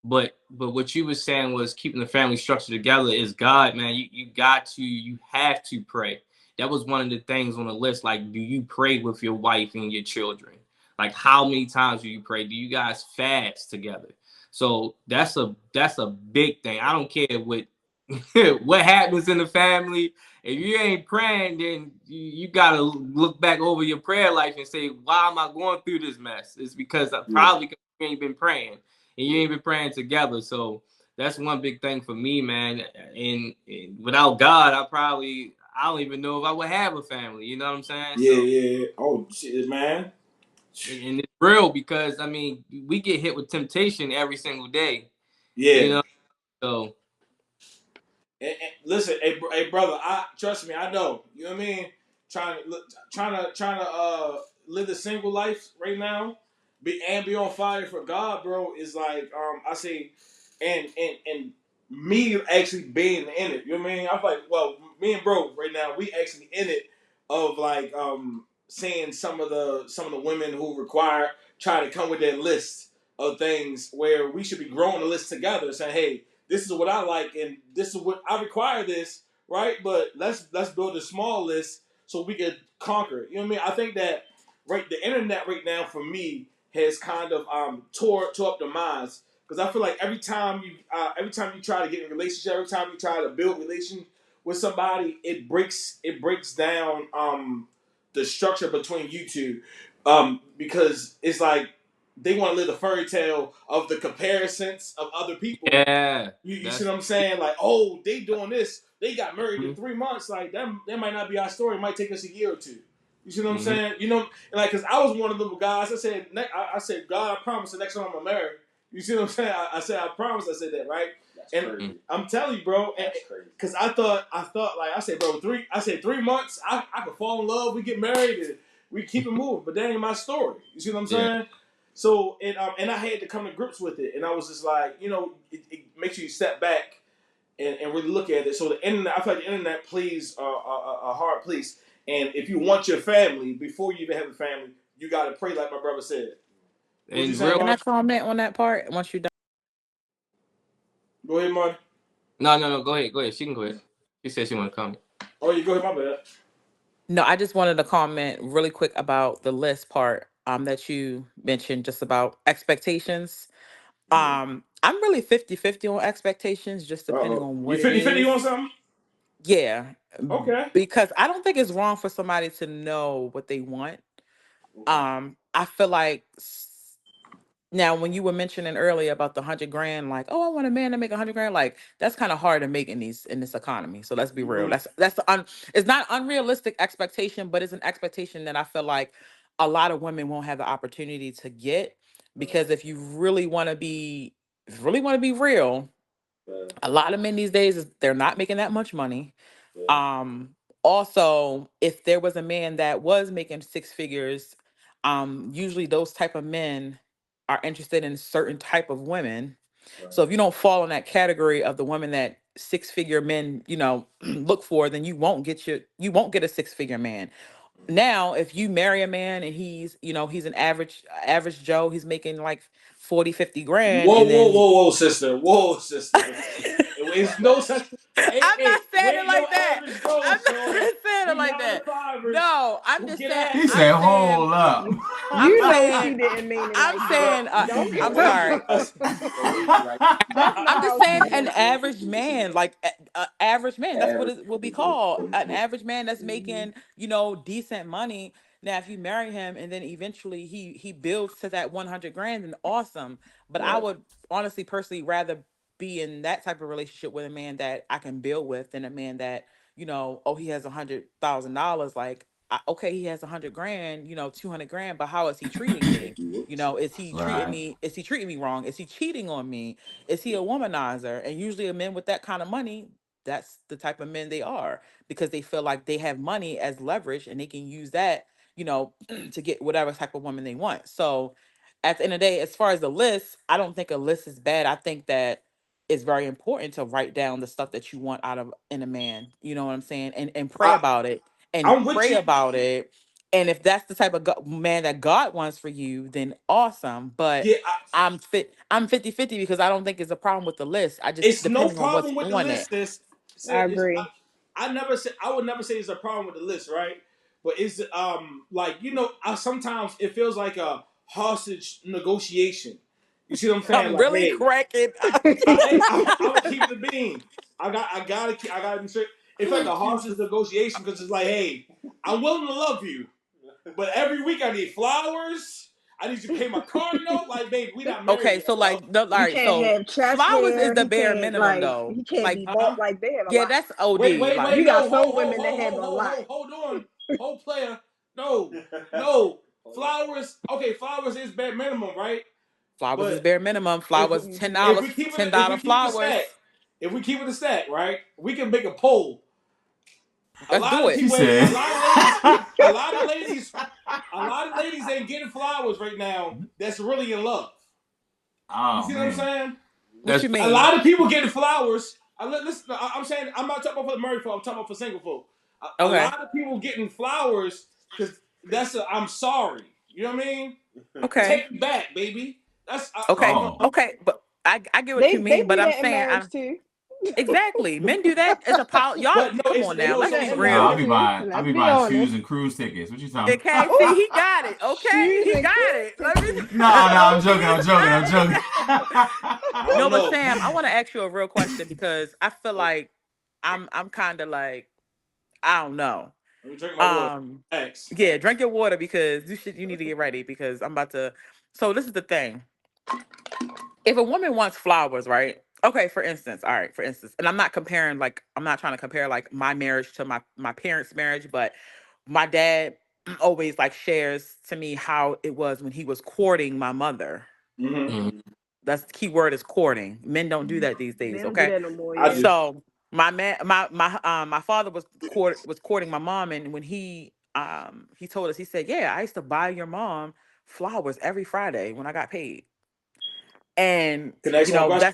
But what you were saying was keeping the family structure together is God, man. You have to pray. That was one of the things on the list. Like, do you pray with your wife and your children? Like, how many times do you pray? Do you guys fast together? So that's a big thing. I don't care what what happens in the family. If you ain't praying, then you gotta look back over your prayer life and say, why am I going through this mess? It's because probably you ain't been praying and you ain't been praying together. So that's one big thing for me, man. And without God, I don't even know if I would have a family. You know what I'm saying? Yeah, So, yeah. Oh shit, man. and it's real because I mean, we get hit with temptation every single day. Yeah. You know, so And listen, hey, brother. I trust me. I know. You know what I mean. Trying to live the single life right now, be on fire for God, bro. Is like I say, and me actually being in it. You know what I mean? I'm like, well, me and bro right now, we actually in it of like seeing some of the women who try to come with their list of things where we should be growing the list together, saying, hey, this is what I like, and this is what I require. This right, but let's build a small list so we can conquer it. You know what I mean? I think that the internet right now for me has kind of tore up the minds because I feel like every time you try to get in a relationship, every time you try to build a relation with somebody, it breaks down the structure between you two because it's like they want to live the fairy tale of the comparisons of other people. yeah, You see that's what I'm saying? Like, oh, they doing this. They got married in 3 months. Like, that might not be our story. It might take us a year or two. You see what I'm saying? You know, like, because I was one of the guys. I said, God, I promise the next time I'm going to marry. You see what I'm saying? I said, I promise. I said that, right? That's And crazy. I'm telling you, bro. That's crazy. Because I thought, like, I said, bro, 3 months, I could fall in love. We get married and we keep it moving. But that ain't my story. You see what I'm saying? So, and I had to come to grips with it. And I was just like, you know, it makes you step back and really look at it. So the internet, I feel like the internet plays a hard place. And if you want your family, before you even have a family, you got to pray like my brother said. What you and saying, real. Can I Mark? comment on that part once you're done? Go ahead, Mark. No. Go ahead. She can go ahead. She said she want to comment. Oh, you go ahead, my bad. No, I just wanted to comment really quick about the list part that you mentioned, just about expectations. I'm really 50-50 on expectations, just depending Uh-oh. on You what it 50-50 on is. something? Yeah, Okay. because I don't think it's wrong for somebody to know what they want. I feel like now when you were mentioning earlier about the 100 grand, like, oh, I want a man to make 100 grand, like that's kind of hard to make in this economy. So let's be real. Mm-hmm. It's not unrealistic expectation, but it's an expectation that I feel like a lot of women won't have the opportunity to get, because if you really want to be real, a lot of men these days they're not making that much money. um Also, if there was a man that was making six figures, usually those type of men are interested in certain type of women. So if you don't fall in that category of the women that six figure men, look for, then you won't get a six figure man. Now if you marry a man and he's an average Joe, he's making like 40-50 grand, Whoa, and whoa, then whoa, whoa, sister. Whoa, sister. It's no such. Hey, I'm not hey, saying we it ain't no like that. average I'm Joes, not so saying it we like nine to that. fivers No, I'm who just get saying. He ass. said, "Hold up." You know she didn't mean it I'm like that. saying. Don't The I'm way you sorry. right. The way you right. That's not I'm just how she saying an meant it. average man, like an average man. That's what Average. it will be called. An average man that's making, decent money. Now, if you marry him and then eventually he builds to that 100 grand, then awesome. But I Right. would honestly, personally, rather be in that type of relationship with a man that I can build with than a man that, oh, he has $100,000. Like, okay, he has 100 grand, 200 grand, but how is he treating me? Is he treating Right. me? Is he treating me wrong? Is he cheating on me? Is he a womanizer? And usually, a men with that kind of money, that's the type of men they are, because they feel like they have money as leverage and they can use that, to get whatever type of woman they want. So, at the end of the day, as far as the list, I don't think a list is bad. I think that it's very important to write down the stuff that you want out of in a man. You know what I'm saying? And pray I, about it. And I'm with pray you. about it. And if that's the type of man that God wants for you, then awesome. But Yeah, I'm 50-50 because I don't think it's a problem with the list. I just it's no depending on what's problem with the on it. list. This, I agree. I would never say it's a problem with the list, right? But it's like sometimes it feels like a hostage negotiation. You see what I'm saying? I'm Like, really hey, cracking up. I would keep the bean. I gotta be straight. It's like the harshest negotiation because it's like, hey, I'm willing to love you, but every week I need flowers. I need you to pay my car note. Like, babe, we not married Okay, yet, so bro. like, all He right, can't so have chest flowers hair. is the He bare can't minimum though. he can't Like, be bought like that. yeah, that's OD. Wait, like, You got no, some women that have a lot. hold on, player. No, flowers. Okay, flowers is bare minimum, right? flowers is But bare minimum. Flowers $10, if we keep it, flowers. if we keep it a stack, right? We can make a poll. Let's do it. She said. A lot of ladies ain't getting flowers right now. That's really in love. Oh, You see what I'm saying? What you mean? A lot of people getting flowers. Listen, I'm saying I'm not talking about for the married folk. I'm talking about for single folk. A Okay. lot of people getting flowers because I'm sorry. You know what I mean? Okay. Take it back, baby. That's Okay. Oh. Okay, but I get what They you mean, do but I'm that in saying marriage too. exactly. Men do that as a y'all. But no, Come on now, let's no, be no, No, real. I'll be Let's be buying honest. shoes and cruise tickets. What you talking Okay, about? see, he got it. Okay, Shoes he and got cruise it. Let me. tickets. No, I'm joking. No, but know. Sam, I want to ask you a real question because I feel like I'm kind of like I don't know. Let me drink my water. Thanks. Yeah, drink your water because you need to get ready because I'm about to. So this is the thing. If a woman wants flowers, right? Okay, for instance, all right, for instance, and I'm not comparing like I'm not trying to compare like my marriage to my parents' marriage, but my dad always like shares to me how it was when he was courting my mother. Mm-hmm. That's the key word is courting. Men don't do that these They days, don't do okay? that no more. I Yeah. do. So my father was courting my mom, and when he told us, he said, yeah, I used to buy your mom flowers every Friday when I got paid. And Can I ask you one know question?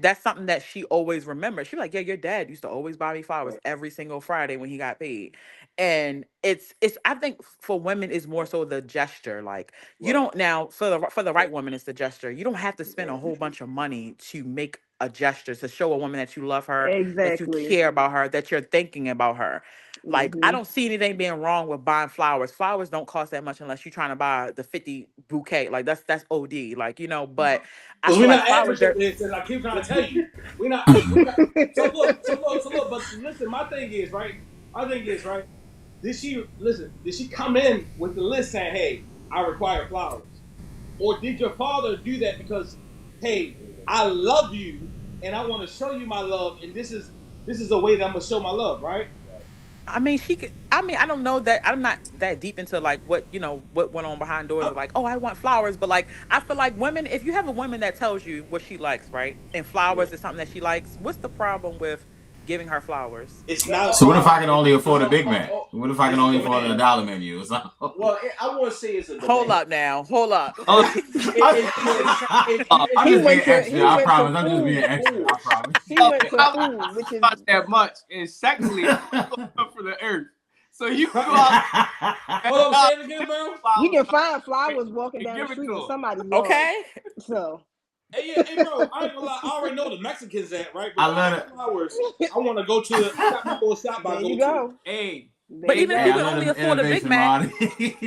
that's something that she always remembers. She was like, yeah, your dad used to always buy me flowers every single Friday when he got paid. And it's I think for women is more so the gesture. Like you don't now for the right woman it's the gesture. You don't have to spend a whole bunch of money to make a gesture to show a woman that you love her, that you Exactly. care about her, that you're thinking about her. Like I Mhm. don't see anything being wrong with buying flowers. Flowers don't cost that much unless you're trying to buy the 50 bouquet. Like that's OD. Like, you know, but I Because feel we're like not flowers are advocating this, and I keep trying to tell you, we're not. So look. But listen, my thing is right. Did she come in with the list saying, "Hey, I require flowers," or did your father do that because, hey, I love you and I want to show you my love, and this is a way that I'm gonna show my love, right? I mean, she could. I mean, I don't know that. I'm not that deep into like what what went on behind doors. Of like, oh, I want flowers, but like, I feel like women. If you have a woman that tells you what she likes, right, and flowers is something that she likes, what's the problem with giving her flowers? It's not. So what if I can only afford a Big Mac? What if I can It's only a afford a demand. dollar menu or something? Well, I want to say it's a demand. Hold up now. Hold up. I'm He just being went to- extra. he I went to promise. I'm just food. being extra. I promise. He went to food, which is Not that much. And secondly, come from the earth. So you go out. Hold on, say it again, bro. you can find flowers walking down Give the it street to in him. somebody's yard. Okay. So Hey, bro, I ain't gonna lie. I already know the Mexicans at, right? But I love it. flowers. I want to go to the. I got my little shop I there go you to. go. Hey, But There even you if Hey, you I can love only them afford a Big innovation, Mac, Marty.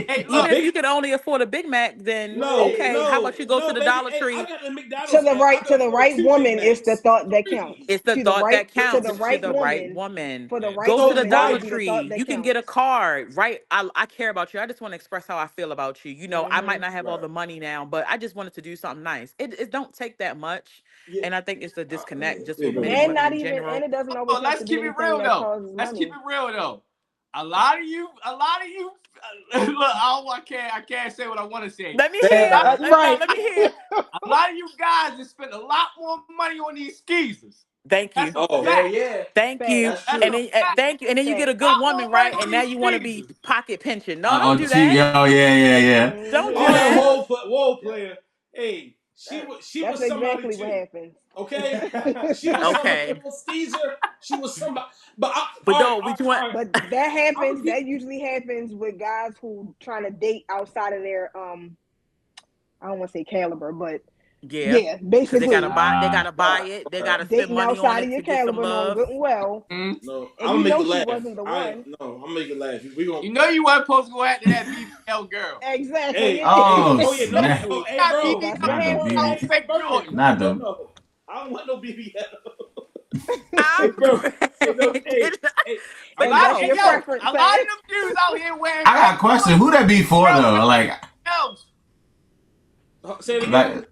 hey, even if Big- you can only afford a Big Mac, then No, okay. How about you go to the baby. Dollar Hey, Tree? I got the McDonald's. To the app. I right, can to the afford right 2 Big woman, it's the Macs. thought that 3. counts. It's the To the thought right, that counts. to the right woman, Woman. for the Yeah. right Go to So the woman, why? Dollar it'd be the thought Tree. that You can counts. get a card, right? I care about you. I just want to express how I feel about you. You know, I might Mhm. not have all the money now, but I just wanted to do something nice. It don't take that much. Yeah. And I think it's the disconnect just There with you go, men Big and And Mac. women not in even, and general. it doesn't always Oh, have let's to keep be it anything real that though. causes Let's keep money. it real though. A lot of you. Look, I can't say what I want to say. Let me Yeah, hear. that's right. Let me hear. A lot of you guys have spent a lot more money on these skeezers. Thank That's you. a Oh. Hell fact. yeah, Thank Facts. you. that's That's And true. a then fact. thank you. And then you get a Facts. good A lot woman, more money right? on And now these you want to be skeezers. pocket pinching. No, don't Oh, do that. yeah. Don't do Hold on, that. whoa, player. Hey, she That's was somebody exactly what too. happens. Okay, she was some Okay. little skeezer. She was somebody. But But all no, we right, want all right. But that I'm happens. gonna keep. That usually happens with guys who trying to date outside of their I don't want to say caliber, but yeah. yeah, Because they gotta basically buy it. They Okay. gotta spend dating money on outside of it your to get some caliber, knowing love. good and well, Mm. No, and I'm you gonna make know you she laugh. wasn't the one. I'm gonna make you laugh. We gonna. You know you weren't supposed to go after that BBL girl. Exactly. Hey, Oh, oh yeah, no, snap. hey, Not bro. BBL. That's what Not the Hey, happens. BB. Fake Birkin. Jordan. Not the. No. I don't want no BBL. Hey, I'm bro. Hey, no, hey, crying. hey, But hey, that's hey, your no, yo, preference, a lot Sam. of them dudes out here wearing I got a fake question. Jordans. Who that be for Girls though? Like, else. say it again. like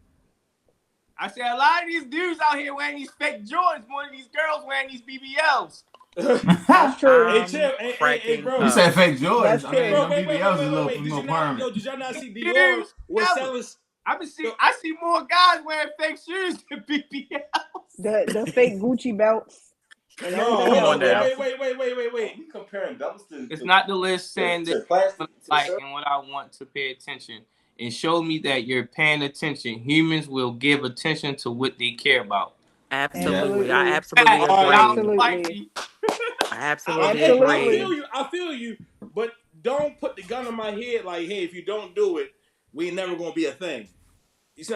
I said a lot of these dudes out here wearing these fake Jordans more than these girls wearing these BBLs. That's true. Hey, I'm Chip, hey, cracking bro. you up. said fake Jordans. That's I mean, true. Bro, them wait, wait, wait, BBLs is wait, a wait, little wait. Did more you not, yo, permanent. did y'all not see Dude, Dior was ever. selling? I see more guys wearing fake shoes than BBLs. The fake Gucci belts and No, everything hold Come else. on on, wait, now. Yep. wait. We comparing belts to, It's not the list saying to that plastic what to I like shirt. and what I want to pay attention. And show me that you're paying attention. Humans will give attention to what they care about. Yeah. Absolutely. I Absolutely. absolutely All right. Y'all agree. like Absolutely. me. I absolutely Hey, agree. Absolutely. I feel you, but don't put the gun on my head like, hey, if you don't do it, we ain't never gonna be a thing. You see,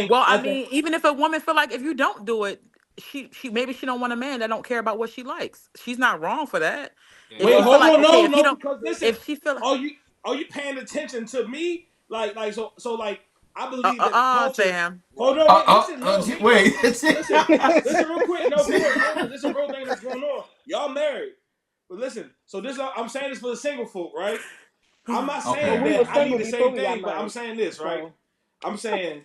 Well, I I think, mean, even if a woman feel like if you don't do it, she maybe she don't want a man that don't care about what she likes. She's not wrong for that. Yeah. If wait, she feel hold like on, okay, no, if he no, don't, because listen, if she feel are you paying attention to me? So like, I believe that the culture. Sam. Hold on, wait, listen, no, hear me out. Wait. Listen, real quick. No, for real. This is a real thing that's going on. Y'all married, but listen. So this, I'm saying this for the single folk, right? I'm not Well, saying Okay. we that were I single need the before same we got thing, but I'm married. saying this, right? So I'm saying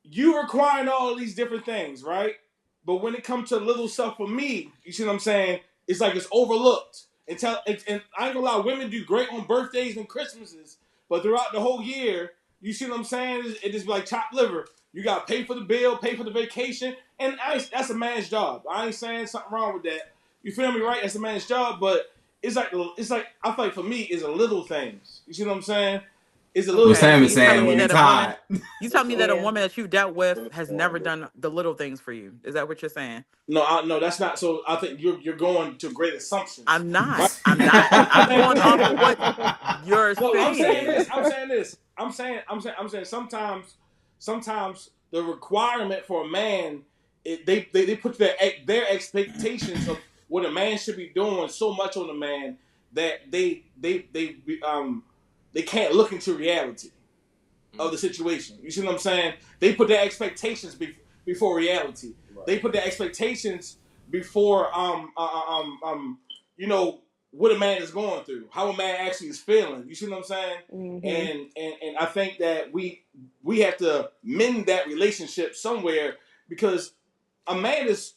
you requiring all these different things, right? But when it comes to little stuff for me, you see what I'm saying? It's like it's overlooked. And I ain't gonna lie, women do great on birthdays and Christmases, but throughout the whole year, you see what I'm saying? It just be like chopped liver. You got to pay for the bill, pay for the vacation, and that's a man's job. I ain't saying something wrong with that. You feel me, right? That's a man's job, but it's like I feel like for me, it's a little things. You see what I'm saying? It's a little What Okay, things. so Sam is you telling saying me when yeah, you that a woman, tired. you tell me that a yeah. woman that you've dealt with has never done the little things for you. Is that what you're saying? No, that's not. So I think you're going to great assumptions, I'm right? not. I'm not. I'm saying, going off of what you're no, I'm saying this. saying. I'm saying. Sometimes the requirement for a man, they put their expectations of what a man should be doing so much on a man that they can't look into reality of the situation. You see what I'm saying? They put their expectations before reality. Right. They put their expectations before you know what a man is going through, how a man actually is feeling. You see what I'm saying? Mm-hmm. And I think that we have to mend that relationship somewhere because a man is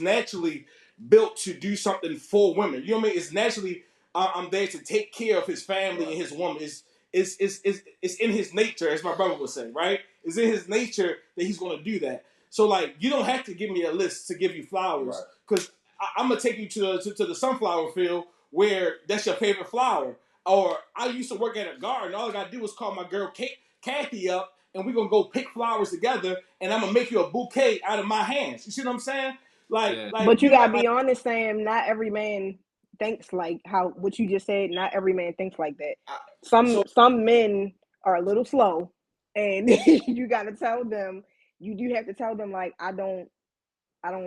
naturally built to do something for women. You know what I mean? It's naturally I'm there to take care of his family and his woman. It's in his nature, as my brother would say, right? It's in his nature that he's going to do that. So like, you don't have to give me a list to give you flowers, because I'm gonna take you to the sunflower field where that's your favorite flower. Or I used to work at a garden. All I gotta do is call my girl Kathy up, and we're gonna go pick flowers together, and I'm gonna make you a bouquet out of my hands. You see what I'm saying? Yeah. But you You gotta got be honest, Sam. Not every man thinks like how what you just said. Not every man thinks like that. so Some men are a little slow, and you gotta tell them. You do have to tell them like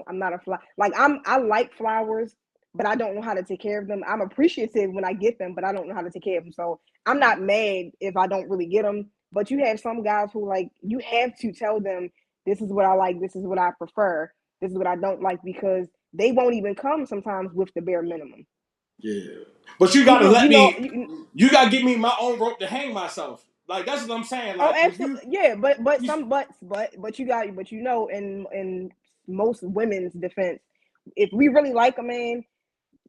I'm not a flower. Like I like flowers, but I don't know how to take care of them. I'm appreciative when I get them, but I don't know how to take care of them. So I'm not mad if I don't really get them. But you have some guys who like you have to tell them this is what I like, this is what I prefer, this is what I don't like because they won't even come sometimes with the bare minimum. yeah, but you gotta let me. You You gotta give me my own rope to hang myself. Like that's what I'm saying. oh, Like if absolutely, yeah, but you some but you got but you know in most women's defense, if we really like a man,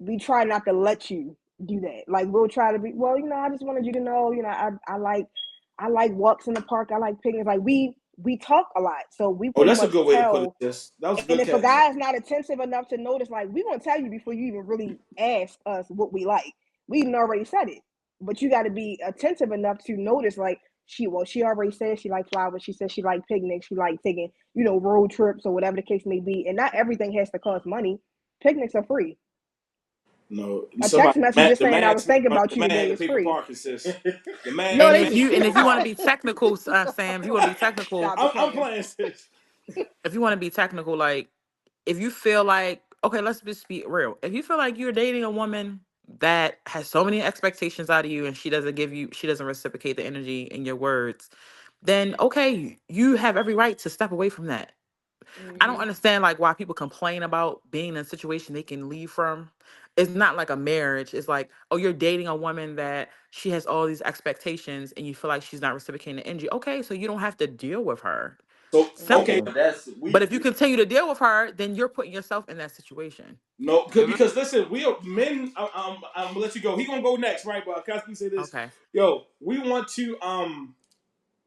we try not to let you do that. Like we'll try to be, well, I just wanted you to know, I like walks in the park. I like picnics. Like we talk a lot, so we oh, pretty that's a much good way to put it. tell. This that was a And good if a catch. guy's not attentive enough to notice, like we gonna tell you before you even really ask us what we like. We even already said it, but you got to be attentive enough to notice. Like she already said she liked flowers. She said she liked picnics. She liked taking road trips or whatever the case may be. And not everything has to cost money. Picnics are free. No, A text message just the saying I man, was thinking about the you man today had to is pay for free. parking, sis. The man No, And had they to if pay you for and the if you want to parking. be technical, Sam, if you want to be technical, stop the I'm playing. playing, sis. if you want to be technical, like if you feel like okay, let's just be real. If you feel like you're dating a woman that has so many expectations out of you and she doesn't reciprocate the energy in your words, then okay, you have every right to step away from that. I don't understand like why people complain about being in a situation they can leave from. It's not like a marriage. It's like, oh, you're dating a woman that she has all these expectations and you feel like she's not reciprocating the energy. Okay, so you don't have to deal with her. So okay, Simple. but that's But if you continue to deal with her, then you're putting yourself in that situation. No, Yeah, because listen, we are men. I'm gonna let you go. He gonna go next, right? But Cosby say this. Okay. Yo, we want to. I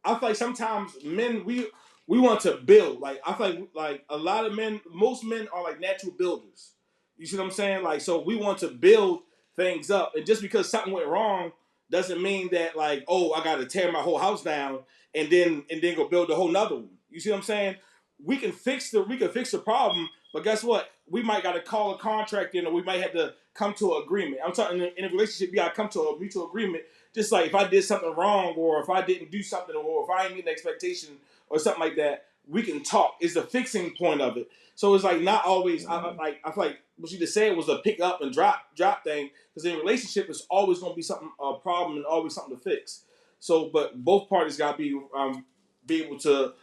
feel like sometimes men we want to build. Like I feel like a lot of men, most men are like natural builders. You see what I'm saying? Like so, we want to build things up, and just because something went wrong doesn't mean that like oh I got to tear my whole house down and then go build a whole nother one. You see what I'm saying? We can fix the problem, but guess what? We might got to call a contract in, or we might have to come to an agreement. I'm talking in a relationship, you got to come to a mutual agreement. Just like if I did something wrong, or if I didn't do something, or if I ain't meet an expectation, or something like that, we can talk. It's the fixing point of it. So it's like not always. I feel like what you just said was a pick up and drop thing. Because in a relationship, it's always going to be something a problem and always something to fix. So, but both parties got to be able to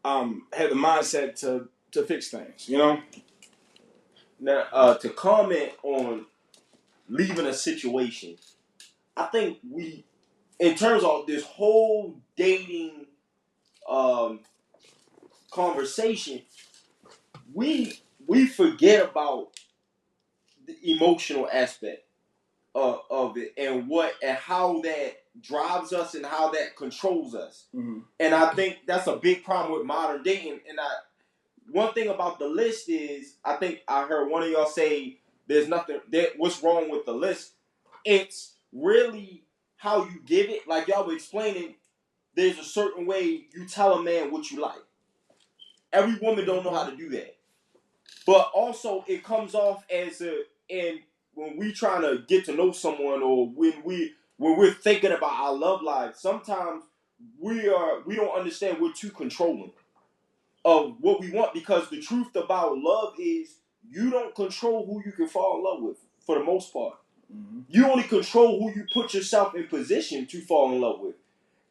have the mindset to fix things. You know. now to comment on leaving a situation. I think we, in terms of this whole dating conversation, we forget about the emotional aspect of it and how that drives us and how that controls us. Mm-hmm. And I think that's a big problem with modern dating. And one thing about the list is, I think I heard one of y'all say there's nothing what's wrong with the list. It's really how you give it. Like y'all were explaining, there's a certain way you tell a man what you like. Every woman don't know how to do that. But also it comes off as and when we trying to get to know someone, or when we're thinking about our love life, sometimes we don't understand we're too controlling of what we want, because the truth about love is you don't control who you can fall in love with for the most part. Mm-hmm. You only control who you put yourself in position to fall in love with.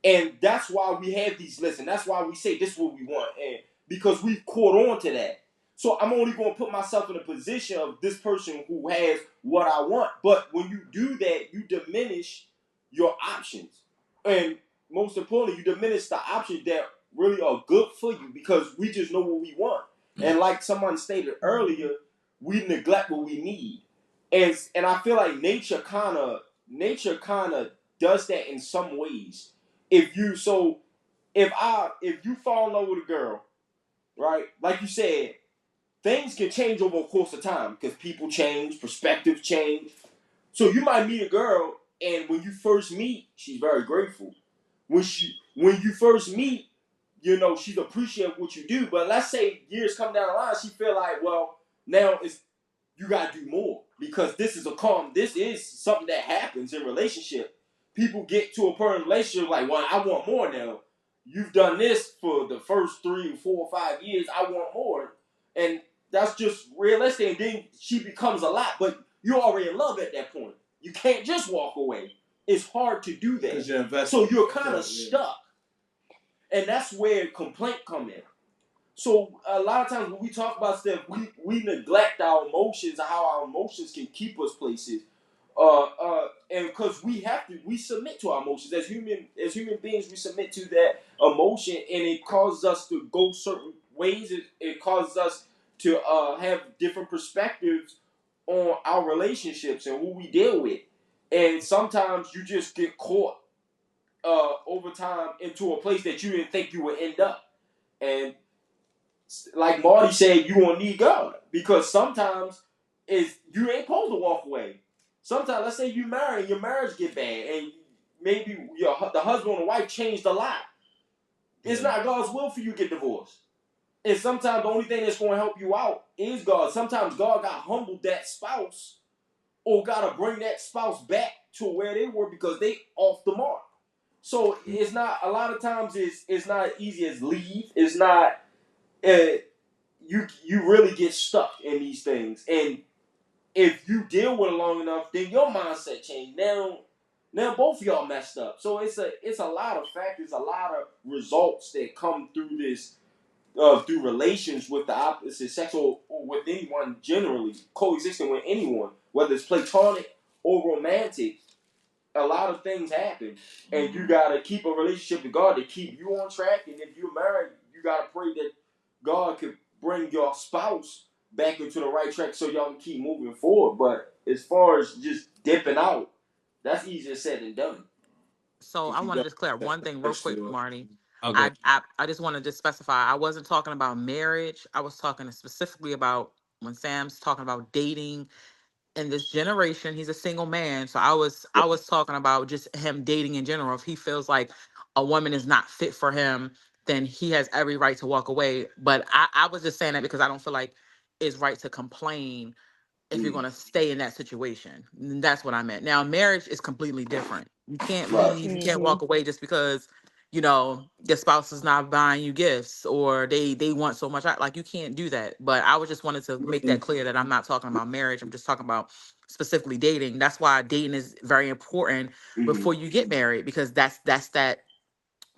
And that's why we have these lists, and that's why we say this is what we want, and because we've caught on to that. So I'm only going to put myself in a position of this person who has what I want. But when you do that, you diminish your options. And most importantly, you diminish the options that really are good for you, because we just know what we want. And like someone stated earlier, we neglect what we need. And I feel like nature kind of does that in some ways. If you fall in love with a girl, right? Like you said, things can change over a course of time because people change, perspectives change. So you might meet a girl, and when you first meet, she's very grateful. When you first meet, she's appreciative of what you do. But let's say years come down the line, she feel like, well, now you gotta do more, because this is something that happens in relationship. People get to a point in relationship like, well, I want more now. You've done this for the first 3, 4, 5 years. I want more, and that's just realistic. And then she becomes a lot, but you're already in love at that point. You can't just walk away. It's hard to do that. So you're kind of stuck, and that's where complaint come in. So a lot of times when we talk about stuff, we neglect our emotions and how our emotions can keep us places. And because we submit to our emotions as human beings, we submit to that emotion, and it causes us to go certain ways. It causes us to have different perspectives on our relationships and who we deal with. And sometimes you just get caught over time into a place that you didn't think you would end up. And like Marty said, you won't need God, because sometimes you ain't supposed to walk away. Sometimes, let's say you marry and your marriage get bad, and maybe the husband and wife changed a lot. It's not God's will for you to get divorced. And sometimes the only thing that's going to help you out is God. Sometimes God got to humble that spouse, or got to bring that spouse back to where they were because they off the mark. So it's not, a lot of times it's not as easy as leave. It's not. You really get stuck in these things, and if you deal with it long enough, then your mindset change. Now both of y'all messed up. So it's a lot of factors, a lot of results that come through through relations with the opposite sex or with anyone generally, coexisting with anyone, whether it's platonic or romantic, a lot of things happen. And you got to keep a relationship with God to keep you on track. And if you're married, you got to pray that God could bring your spouse back into the right track so y'all can keep moving forward. But as far as just dipping out, that's easier said than done. So I want to just clear up one thing real quick, Sure. Marty. Okay. I just want to just specify. I wasn't talking about marriage. I was talking specifically about when Sam's talking about dating in this generation. He's a single man, so I was talking about just him dating in general. If he feels like a woman is not fit for him, then he has every right to walk away. But I was just saying that because I don't feel like it's right to complain if you're going to stay in that situation. And that's what I meant. Now, marriage is completely different. You can't Right. leave, you can't walk away just because, your spouse is not buying you gifts or they want so much. Like, you can't do that. But I was just wanted to make that clear that I'm not talking about marriage. I'm just talking about specifically dating. That's why dating is very important before you get married, because that's that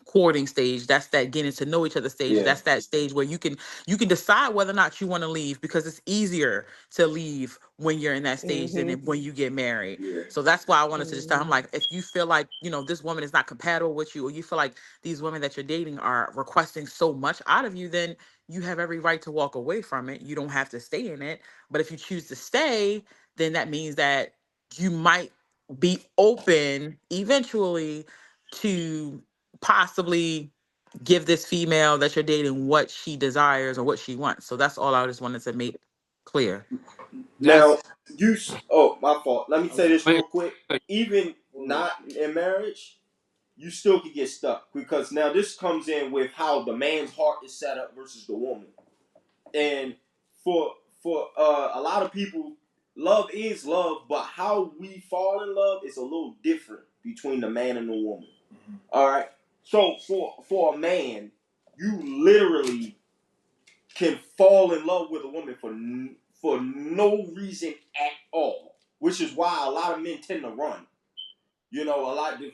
courting stage. That's that getting to know each other stage. Yeah. That's that stage where you can decide whether or not you want to leave, because it's easier to leave when you're in that stage than when you get married. Yeah. So that's why I wanted to just tell him, like, if you feel like this woman is not compatible with you, or you feel like these women that you're dating are requesting so much out of you, then you have every right to walk away from it. You don't have to stay in it. But if you choose to stay, then that means that you might be open eventually to possibly give this female that you're dating what she desires or what she wants. So that's all I just wanted to make clear. Now, my fault. Let me say this Wait, real quick. Even not in marriage, you still can get stuck, because now this comes in with how the man's heart is set up versus the woman. And for a lot of people, love is love, but how we fall in love is a little different between the man and the woman. All right. So for a man, you literally can fall in love with a woman for no reason at all, which is why a lot of men tend to run.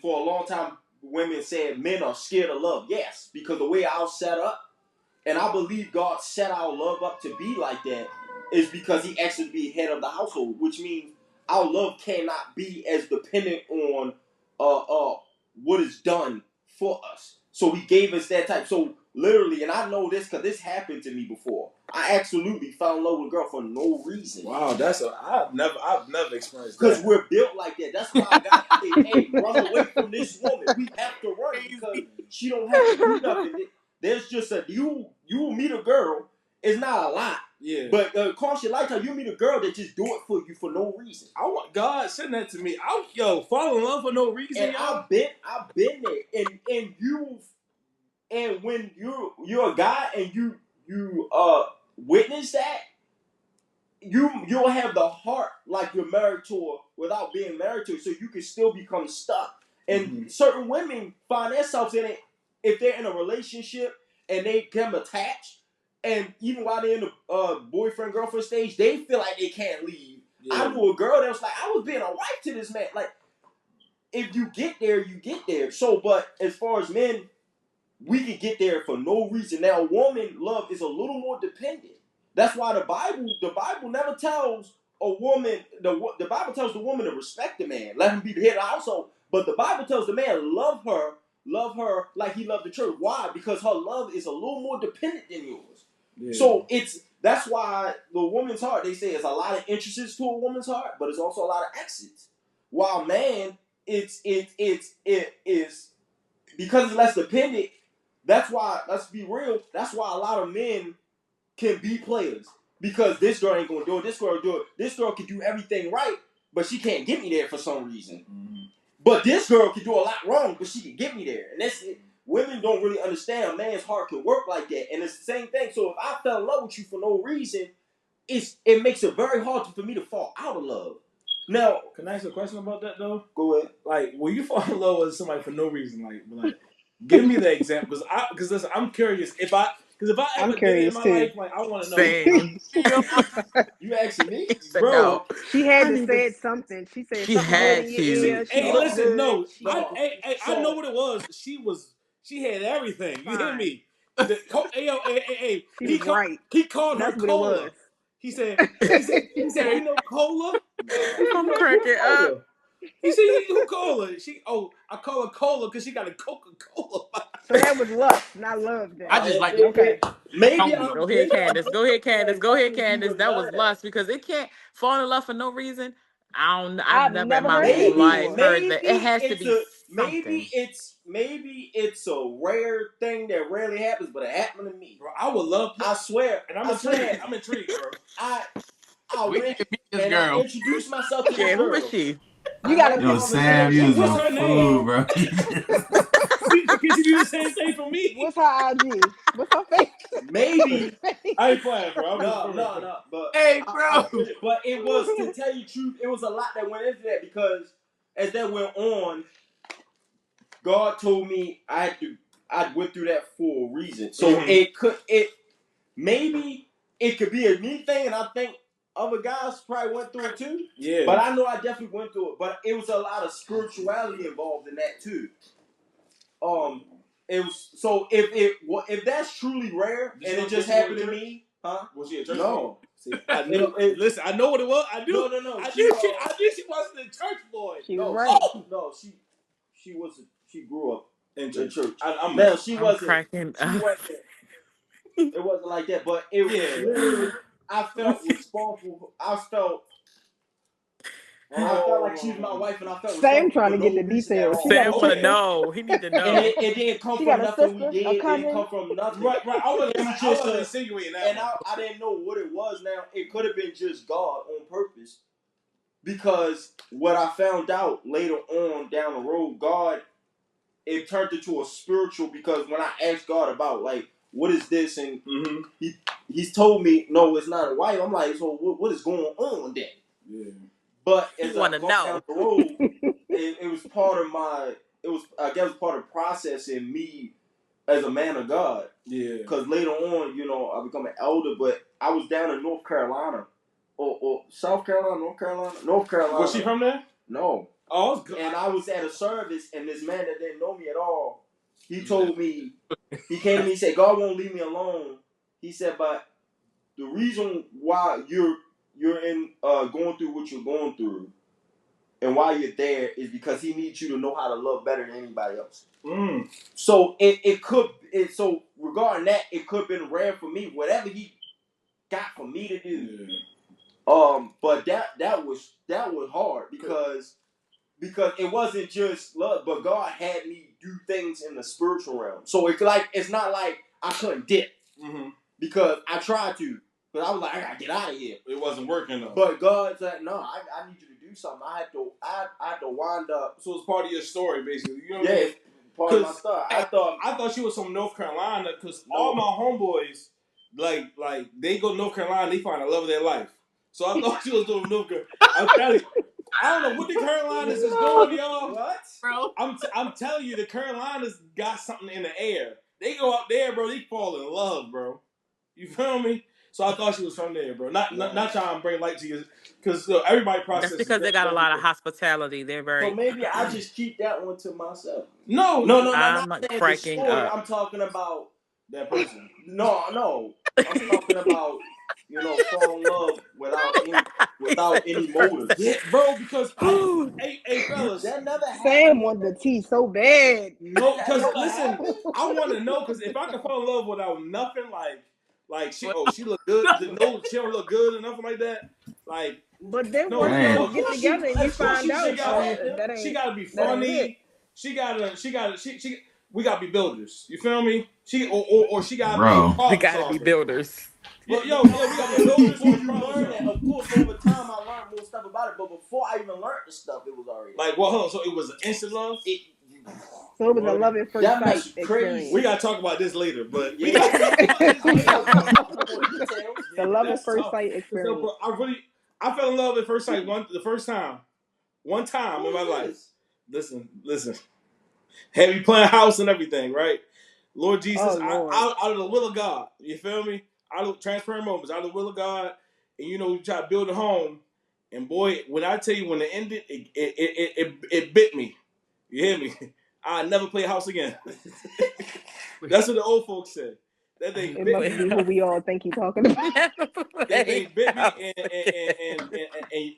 For a long time, women said men are scared of love. Yes, because the way I was set up, and I believe God set our love up to be like that, is because He asked us to be head of the household, which means our love cannot be as dependent on what is done for us. So He gave us that type. So literally, and I know this because this happened to me before. I absolutely fell in love with a girl for no reason. Wow, I've never experienced that. Because we're built like that. That's why God said, "Hey, run away from this woman. We have to run because she don't have to do nothing." There's just you meet a girl. It's not a lot. Yeah. But across your lifetime, you meet a girl that just do it for you for no reason. I want God send that to me. Fall in love for no reason. And y'all. I've been there. And when you're a guy and you witness that, you'll have the heart like you're married to her without being married to her, so you can still become stuck. And certain women find themselves in it if they're in a relationship and they become attached, and even while they're in the boyfriend girlfriend stage, they feel like they can't leave. Yeah. I knew a girl that was like, I was being a wife to this man. Like, if you get there, you get there. So, but as far as men, we can get there for no reason. Now, woman love is a little more dependent. That's why the Bible never tells a woman, the Bible tells the woman to respect the man, let him be the head of the household. But the Bible tells the man, love her like he loved the church. Why? Because her love is a little more dependent than yours. Yeah. So that's why the woman's heart, they say, is a lot of entrances to a woman's heart, but it's also a lot of exits. While man, it is because it's less dependent. That's why, let's be real, that's why a lot of men can be players. Because this girl ain't gonna do it, this girl do it. This girl can do everything right, but she can't get me there for some reason. Mm-hmm. But this girl can do a lot wrong, but she can get me there. And that's it. Women don't really understand a man's heart can work like that. And it's the same thing. So if I fell in love with you for no reason, it makes it very hard for me to fall out of love. Now, can I ask a question about that though? Go ahead. Like, will you fall in love with somebody for no reason? Like give me the example, because listen, I'm curious. If I ever did it in my life, like, I want to know. Same. You asking me, bro? No. She had to say something. She said She something had good in your to. ear. Hey, listen, no. I I know what it was. She had everything. You hear me? Hey, He was right. he called her That's what it cola. was. He said, you know cola? I'm cracking up. He said, who cola? I call her cola because she got a Coca-Cola. So that was lust, not love. Then I just like to okay. Maybe Tony. Go ahead, Candace. Go ahead, Candace. Go ahead, talking to you Candace. was That was love. lust because it can't fall in love for no reason. I've I've never in never my heard that life before. heard that. It has to It's be a something. maybe it's a rare thing that rarely happens, but it happened to me. Bro, I would love I swear, and I'm intrigued, bro. I We went need to meet this and I girl. introduced myself to this Yeah, who girl. is she? You got had to. Yo, a Sam, you was conversation. What's a her name? fool, bro. Can you do the same thing for me? What's her IG? What's her face? Maybe I ain't playing, bro. no, but Hey, bro. but it was, to tell you the truth, it was a lot that went into that, because as that went on, God told me I went through that for a reason. So maybe it could be a me thing, and I think other guys probably went through it too. Yeah. But I know I definitely went through it. But it was a lot of spirituality involved in that too. It was, so if that's truly rare and it just happened to me, huh? Was she a church? No. See, I knew. Listen, I know what it was. I knew. No. I knew she wasn't a church boy. She was No, right. no, she wasn't. She grew up In in church. I'm Now she I'm wasn't. cracking She up. wasn't. It wasn't like that, but it was literally. I felt responsible. I felt like she was my wife, and I felt Sam responsible trying for to get no the reason at details. She all. got a Sam want to sister. know. He need to And know. it didn't come She from got a nothing we sister, did. a It didn't cousin. come from nothing. right. I It was was insinuating that. and I didn't know what it was. Now it could have been just God on purpose, because what I found out later on down the road, God, it turned into a spiritual, because when I asked God about, like, what is this, and he's told me, no, it's not a wife. I'm like, so what is going on then? Yeah. But He as want I to go know. down the road, it was part of my. It was, I guess, part of the process in me as a man of God. Yeah. Because later on, I become an elder, but I was down in North Carolina, or South Carolina, North Carolina. Was she from there? No. Oh, it's good. And I was at a service, and this man that didn't know me at all, he told me, he came to me and said, God won't leave me alone. He said, but the reason why you're in going through what you're going through, and why you're there, is because he needs you to know how to love better than anybody else. So so regarding that, it could have been rare for me, whatever he got for me to do. Yeah. But that was hard, because it wasn't just love, but God had me do things in the spiritual realm. So it's not like I couldn't dip, because I tried to, but I was like, I gotta get out of here. It wasn't working though. But God's like, no, I need you to do something. I had to wind up. So it's part of your story, basically. You know what Yeah, I mean? part of my stuff. I thought she was from North Carolina, because all my homeboys, like they go to North Carolina, they find the love of their life. So I thought she was from North Carolina. I'm telling you, I don't know what the Carolinas is doing, y'all. What? Bro? I'm telling you, the Carolinas got something in the air. They go up there, bro, they fall in love, bro. You feel me? So I thought she was from there, bro. Not trying to bring light to you, because everybody processes. That's because they got a lot of hospitality. They're very. So maybe I just keep that one to myself. No. I'm Not saying cracking the story. up. I'm talking about That person. No. I'm talking about fall in love without any motives. Yeah, bro. Because hey, fellas, That never happened. Sam wanted the tea so bad. No, because listen, I want to know, because if I can fall in love without nothing, like she look good, no, she don't look good or nothing like that, like. But then No, once man. y'all get together and you find out that she ain't, gotta be that ain't it. funny. We gotta be builders. You feel me? Or she gotta be. We gotta be builders. Yo, we gotta be builders. Before you learn that, of course, over time I learned more stuff about it. But before I even learned the stuff, it was already like, well, hold on. So it was an instant love. So it was a love at first sight experience. We gotta talk about this later, but yeah. The love at first sight experience. So, bro, I fell in love at first sight the first time. One time in my life. Listen. Had me playing house and everything, right? Lord Jesus, Lord. out of the will of God. You feel me? Out of transparent moments, out of the will of God, and you try to build a home. And boy, when I tell you, when it ended, it bit me. You hear me? I never play house again. That's what the old folks said. That they It bit must me. be who we all think he's talking about. That they bit me,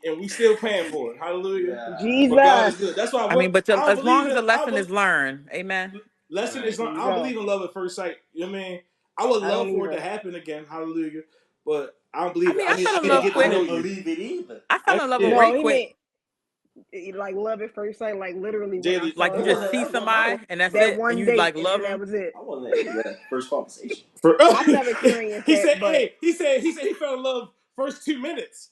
and we still paying for it. Hallelujah. Jesus. But God is good. That's why I mean, but I don't as long believe as in. the lesson is learned, amen. Lesson is There not. you I don't go. believe in love at first sight. You know what I mean? I would I don't love for it either. to happen again. Hallelujah. But I don't believe I it. mean, I I need fell in to love get I to know quick. don't you. believe it either. I fell in love Yeah. way No, he quick. meant like love at first sight, like literally when I Jaylee, Like saw you It him just wasn't. see That wasn't my. somebody and that's that it, and one you date, like and love then that them. was it. I wasn't into that first conversation. for I've never experienced he that, said, but "Hey, he said he fell in love first 2 minutes."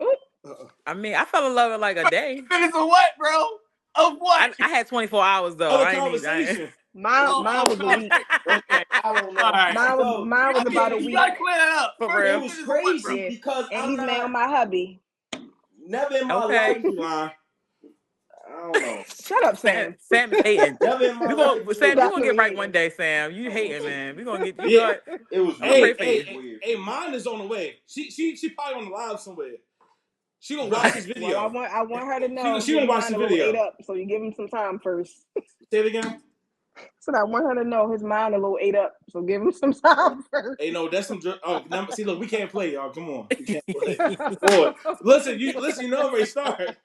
oop, I mean, I fell in love in like a day. Minutes of what, bro? Of what? I had 24 hours though. Other I ain't need. conversation. mine was a week. Okay. I don't know. All right. No, Mine was about a You week. gotta clear that up. For First, it real. was minutes of what, bro? crazy Yeah, because and I'm he's now not. my hubby. Never in my Okay. life. You lying. I don't know. Shut up, Sam. Sam is hating. Never in my We life. gonna Sam, you gonna get Definitely right one hating. day, Sam. You hating, man. We gonna get you Yeah. know what? It was I'm gonna Hey, pray for hey, you. It was weird. hey, mine is on the way. She probably on the live somewhere. She gonna watch this Well, video. I want her to know She his gonna watch mind the a little video. ate up, so you give him some time first. Say it again. So I want her to know his mind a little ate up, so give him some time first. Hey, no, that's some. See, look, we can't play, y'all. Come on, we can't play. Boy, listen, you know, already started.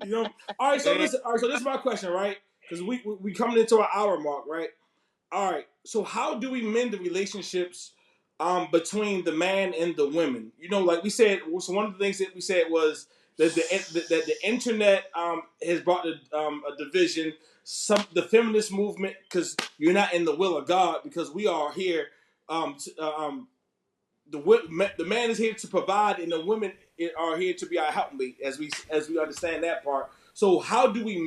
You know. All right, so listen. All right, so this is my question, right? Because we coming into our hour mark, right? All right. So how do we mend the relationships between the man and the women? You know, like we said. So one of the things that we said was that the internet has brought a division. The feminist movement, because you're not in the will of God, because we are here. The man is here to provide, and the women are here to be our helpmate, as we understand that part. So how do we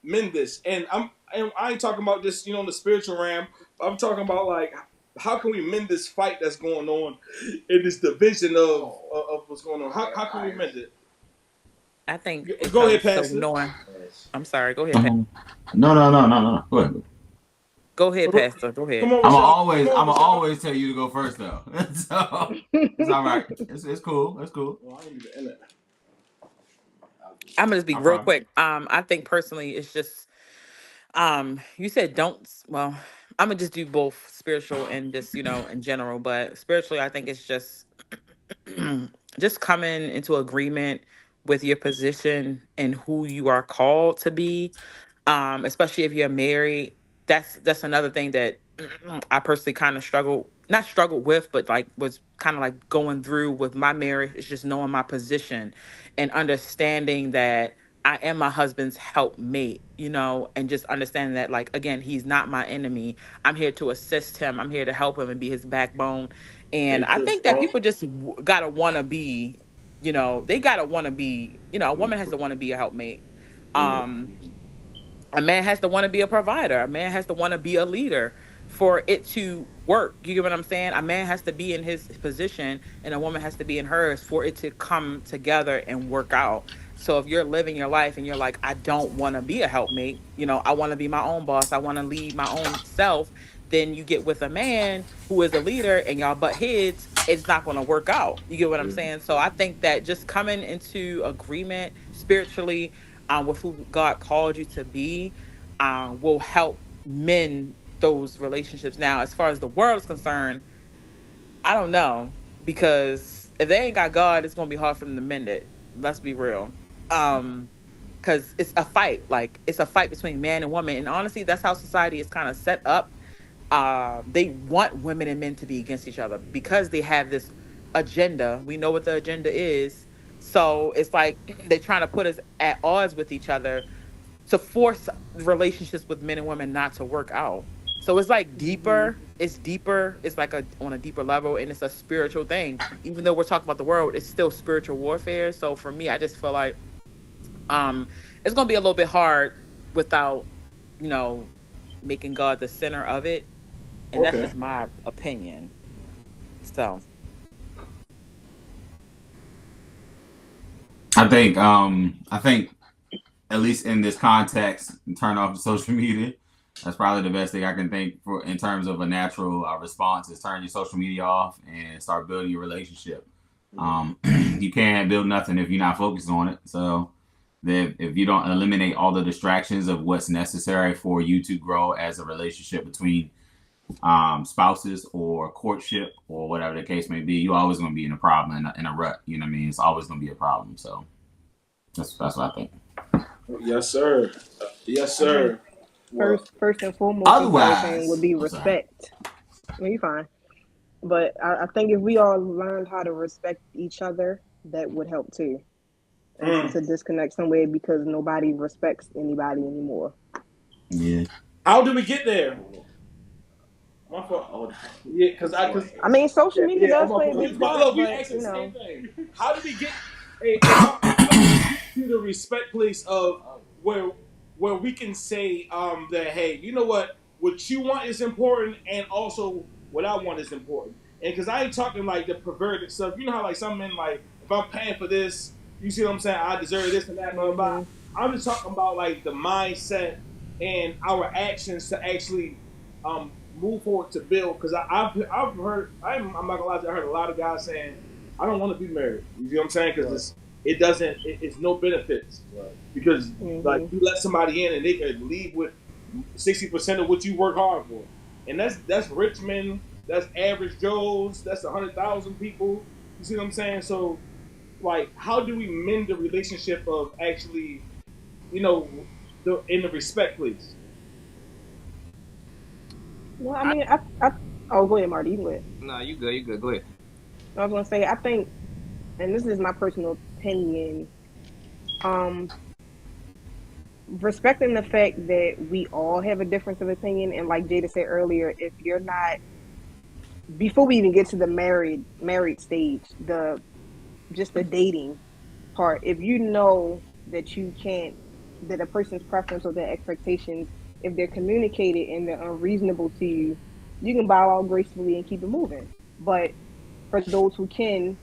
mend this? And I ain't talking about just in the spiritual realm. I'm talking about like how can we mend this fight that's going on in this division of what's going on? How can we mend it? I think it Go ahead, comes to Pastor. knowing. I'm sorry. Go ahead, Pastor. No. Go ahead. Go ahead, Pastor. Go ahead. Come on, I'm always tell you to go first though. So it's all right. It's cool. It's cool. Well, I need to end it. I'm gonna just be No real problem. quick. I think personally, it's just you said don't. Well, I'm gonna just do both spiritual and just in general. But spiritually, I think it's just just coming into agreement with your position and who you are called to be, especially if you're married. That's another thing that I personally kind of not struggled with, but like was kind of like going through with my marriage. Is just knowing my position and understanding that I am my husband's helpmate, and just understanding that, like, again, he's not my enemy. I'm here to assist him. I'm here to help him and be his backbone. And I think that people just gotta want to be, they gotta want to be, a woman has to want to be a helpmate. Um, a man has to want to be a provider. A man has to want to be a leader for it to work. You get what I'm saying? A man has to be in his position and a woman has to be in hers for it to come together and work out. So if you're living your life and you're like, I don't want to be a helpmate, I want to be my own boss, I want to lead my own self, then you get with a man who is a leader and y'all butt heads, it's not going to work out. You get what I'm saying? So I think that just coming into agreement spiritually with who God called you to be will help mend those relationships. Now, as far as the world is concerned, I don't know, because if they ain't got God, it's going to be hard for them to mend it. Let's be real. Because it's a fight. Like, it's a fight between man and woman. And honestly, that's how society is kind of set up. They want women and men to be against each other because they have this agenda. We know what the agenda is. So it's like they're trying to put us at odds with each other to force relationships with men and women not to work out. So it's like deeper. It's deeper. It's like on a deeper level, and it's a spiritual thing. Even though we're talking about the world, it's still spiritual warfare. So for me, I just feel like it's gonna be a little bit hard without, making God the center of it. And that's just my opinion. So I think at least in this context, turn off the social media. That's probably the best thing I can think for in terms of a natural response is turn your social media off and start building your relationship. You can't build nothing if you're not focused on it. So if you don't eliminate all the distractions of what's necessary for you to grow as a relationship between spouses or courtship or whatever the case may be, you're always going to be in a problem, in a rut. You know what I mean? It's always going to be a problem. So that's what I think. Yes, sir. Yes, sir. First and foremost, Otherwise, would be respect. Well, you're fine. But I think if we all learned how to respect each other, that would help too. And to disconnect somewhere because nobody respects anybody anymore. Yeah. How do we get there? My fault. Yeah, because I mean, social media does play a big part. Look, we but, asked the you know, same thing. How do we get how do we get to the respect place of where we can say that, hey, you know what you want is important, and also what I want is important. And because I ain't talking like the perverted stuff. You know how like some men, like, if I'm paying for this, you see what I'm saying? I deserve this and that, blah, blah, blah. I'm just talking about like the mindset and our actions to actually move forward to build. Because I've heard, I'm not gonna lie to you, I heard a lot of guys saying, I don't want to be married. You see what I'm saying? Because it's no benefits. Right. Because like you let somebody in and they can leave with 60% of what you work hard for. And that's rich men, that's average Joes, that's 100,000 people. You see what I'm saying? So like, how do we mend the relationship of actually, in the respect, please? Well, I mean, oh, go ahead, Marty. You go ahead. No, you good. Go ahead. I was gonna say, I think, and this is my personal opinion, respecting the fact that we all have a difference of opinion, and like Jada said earlier, if you're not, before we even get to the married stage, the dating part, if you know that that a person's preference or their expectations, if they're communicated and they're unreasonable to you, you can bow out gracefully and keep it moving. But for those who can,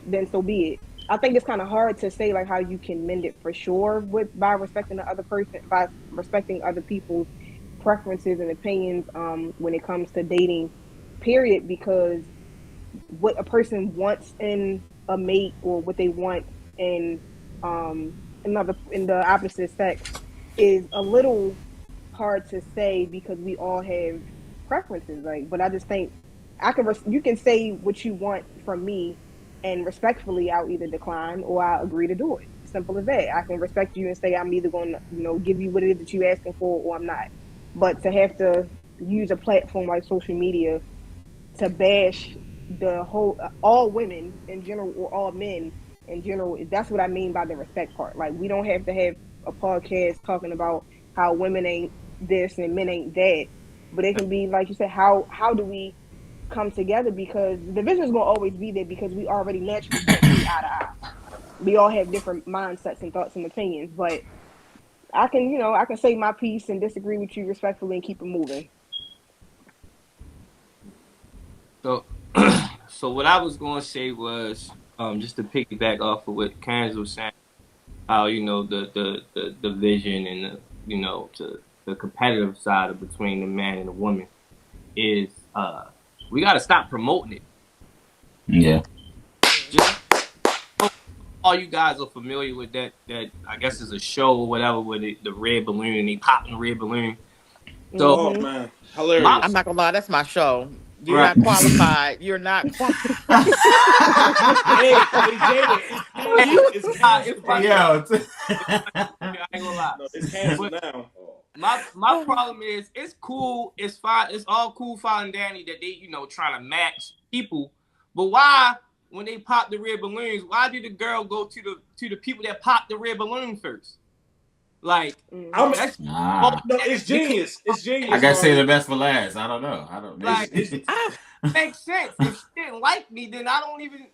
then so be it. I think it's kind of hard to say like how you can mend it for sure by respecting the other person, by respecting other people's preferences and opinions when it comes to dating, period, because what a person wants in a mate or what they want in the opposite sex is a little hard to say because we all have preferences. Like, but I just think you can say what you want from me, and respectfully, I'll either decline or I'll agree to do it. Simple as that. I can respect you and say I'm either going to, give you what it is that you're asking for, or I'm not. But to have to use a platform like social media to bash all women in general or all men in general, that's what I mean by the respect part. Like, we don't have to have a podcast talking about how women ain't this and men ain't that, but it can be like you said, how do we come together, because the division is going to always be there because we already naturally can't see eye to eye. We all have different mindsets and thoughts and opinions, but I can say my piece and disagree with you respectfully and keep it moving. So what I was going to say was just to piggyback off of what Karen was saying, how the vision and the competitive side of between the man and the woman is we got to stop promoting it. Yeah. Just all you guys are familiar with that I guess is a show or whatever with the red balloon and they popping the red balloon. So, oh man, hilarious! I'm not gonna lie, that's my show. You're not qualified. You're not qualified. Hey, Jada, it's canceled. Yo, I ain't gonna lie. No, it's canceled now. My problem is, it's cool, it's fine, it's all cool, fine and dandy that they trying to match people, but why, when they pop the red balloons, why did the girl go to the people that popped the red balloon first? Like, no, it's genius. It's genius. I gotta say the best for last. I don't know. Like, makes sense. If she didn't like me, then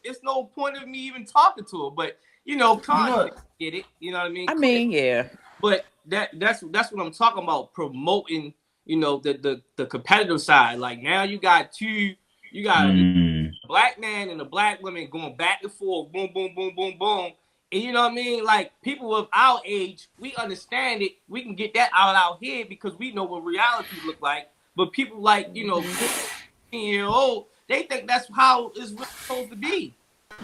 it's no point of me even talking to her. But get it. You know what I mean? I mean, yeah. But that's what I'm talking about. Promoting, the competitive side. Like, now you got a black man and a black woman going back and forth, boom, boom, boom, boom, boom. And you know what I mean? Like, people of our age, we understand it. We can get that out of our head because we know what reality look like. But people like, 15-year-old, they think that's how it's supposed to be.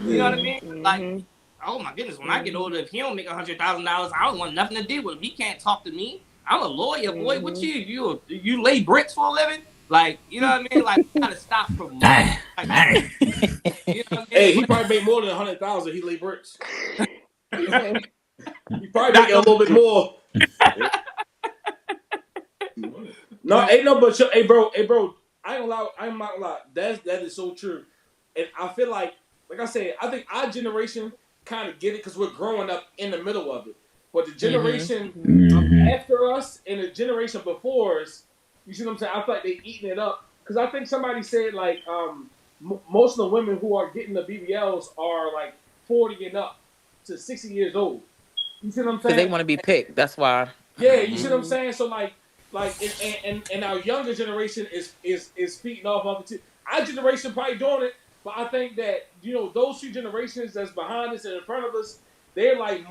You know what I mean? Like, oh my goodness, when I get older, if he don't make $100,000, I don't want nothing to do with him. He can't talk to me. I'm a lawyer, boy. What you lay bricks for a living? Like, you know what I mean? Like, we gotta stop promoting. Dang, Like, dang. you know what I mean? Hey, he probably made more than 100,000. He lay bricks. Yeah. He probably Not making a little bit more. No, ain't no but hey bro, I ain't gonna lie, I'm not gonna lie. That is so true. And I feel like I said, I think our generation kind of get it because we're growing up in the middle of it. But the generation after us and the generation before us, you see what I'm saying? I feel like they eating it up. Because I think somebody said like most of the women who are getting the BBLs are like 40 and up to 60 years old. You see what I'm Because they saying? want to be picked. That's why. Yeah, you see what I'm saying? So and our younger generation is feeding off it too. Our generation probably doing it, but I think that those two generations that's behind us and in front of us, they're like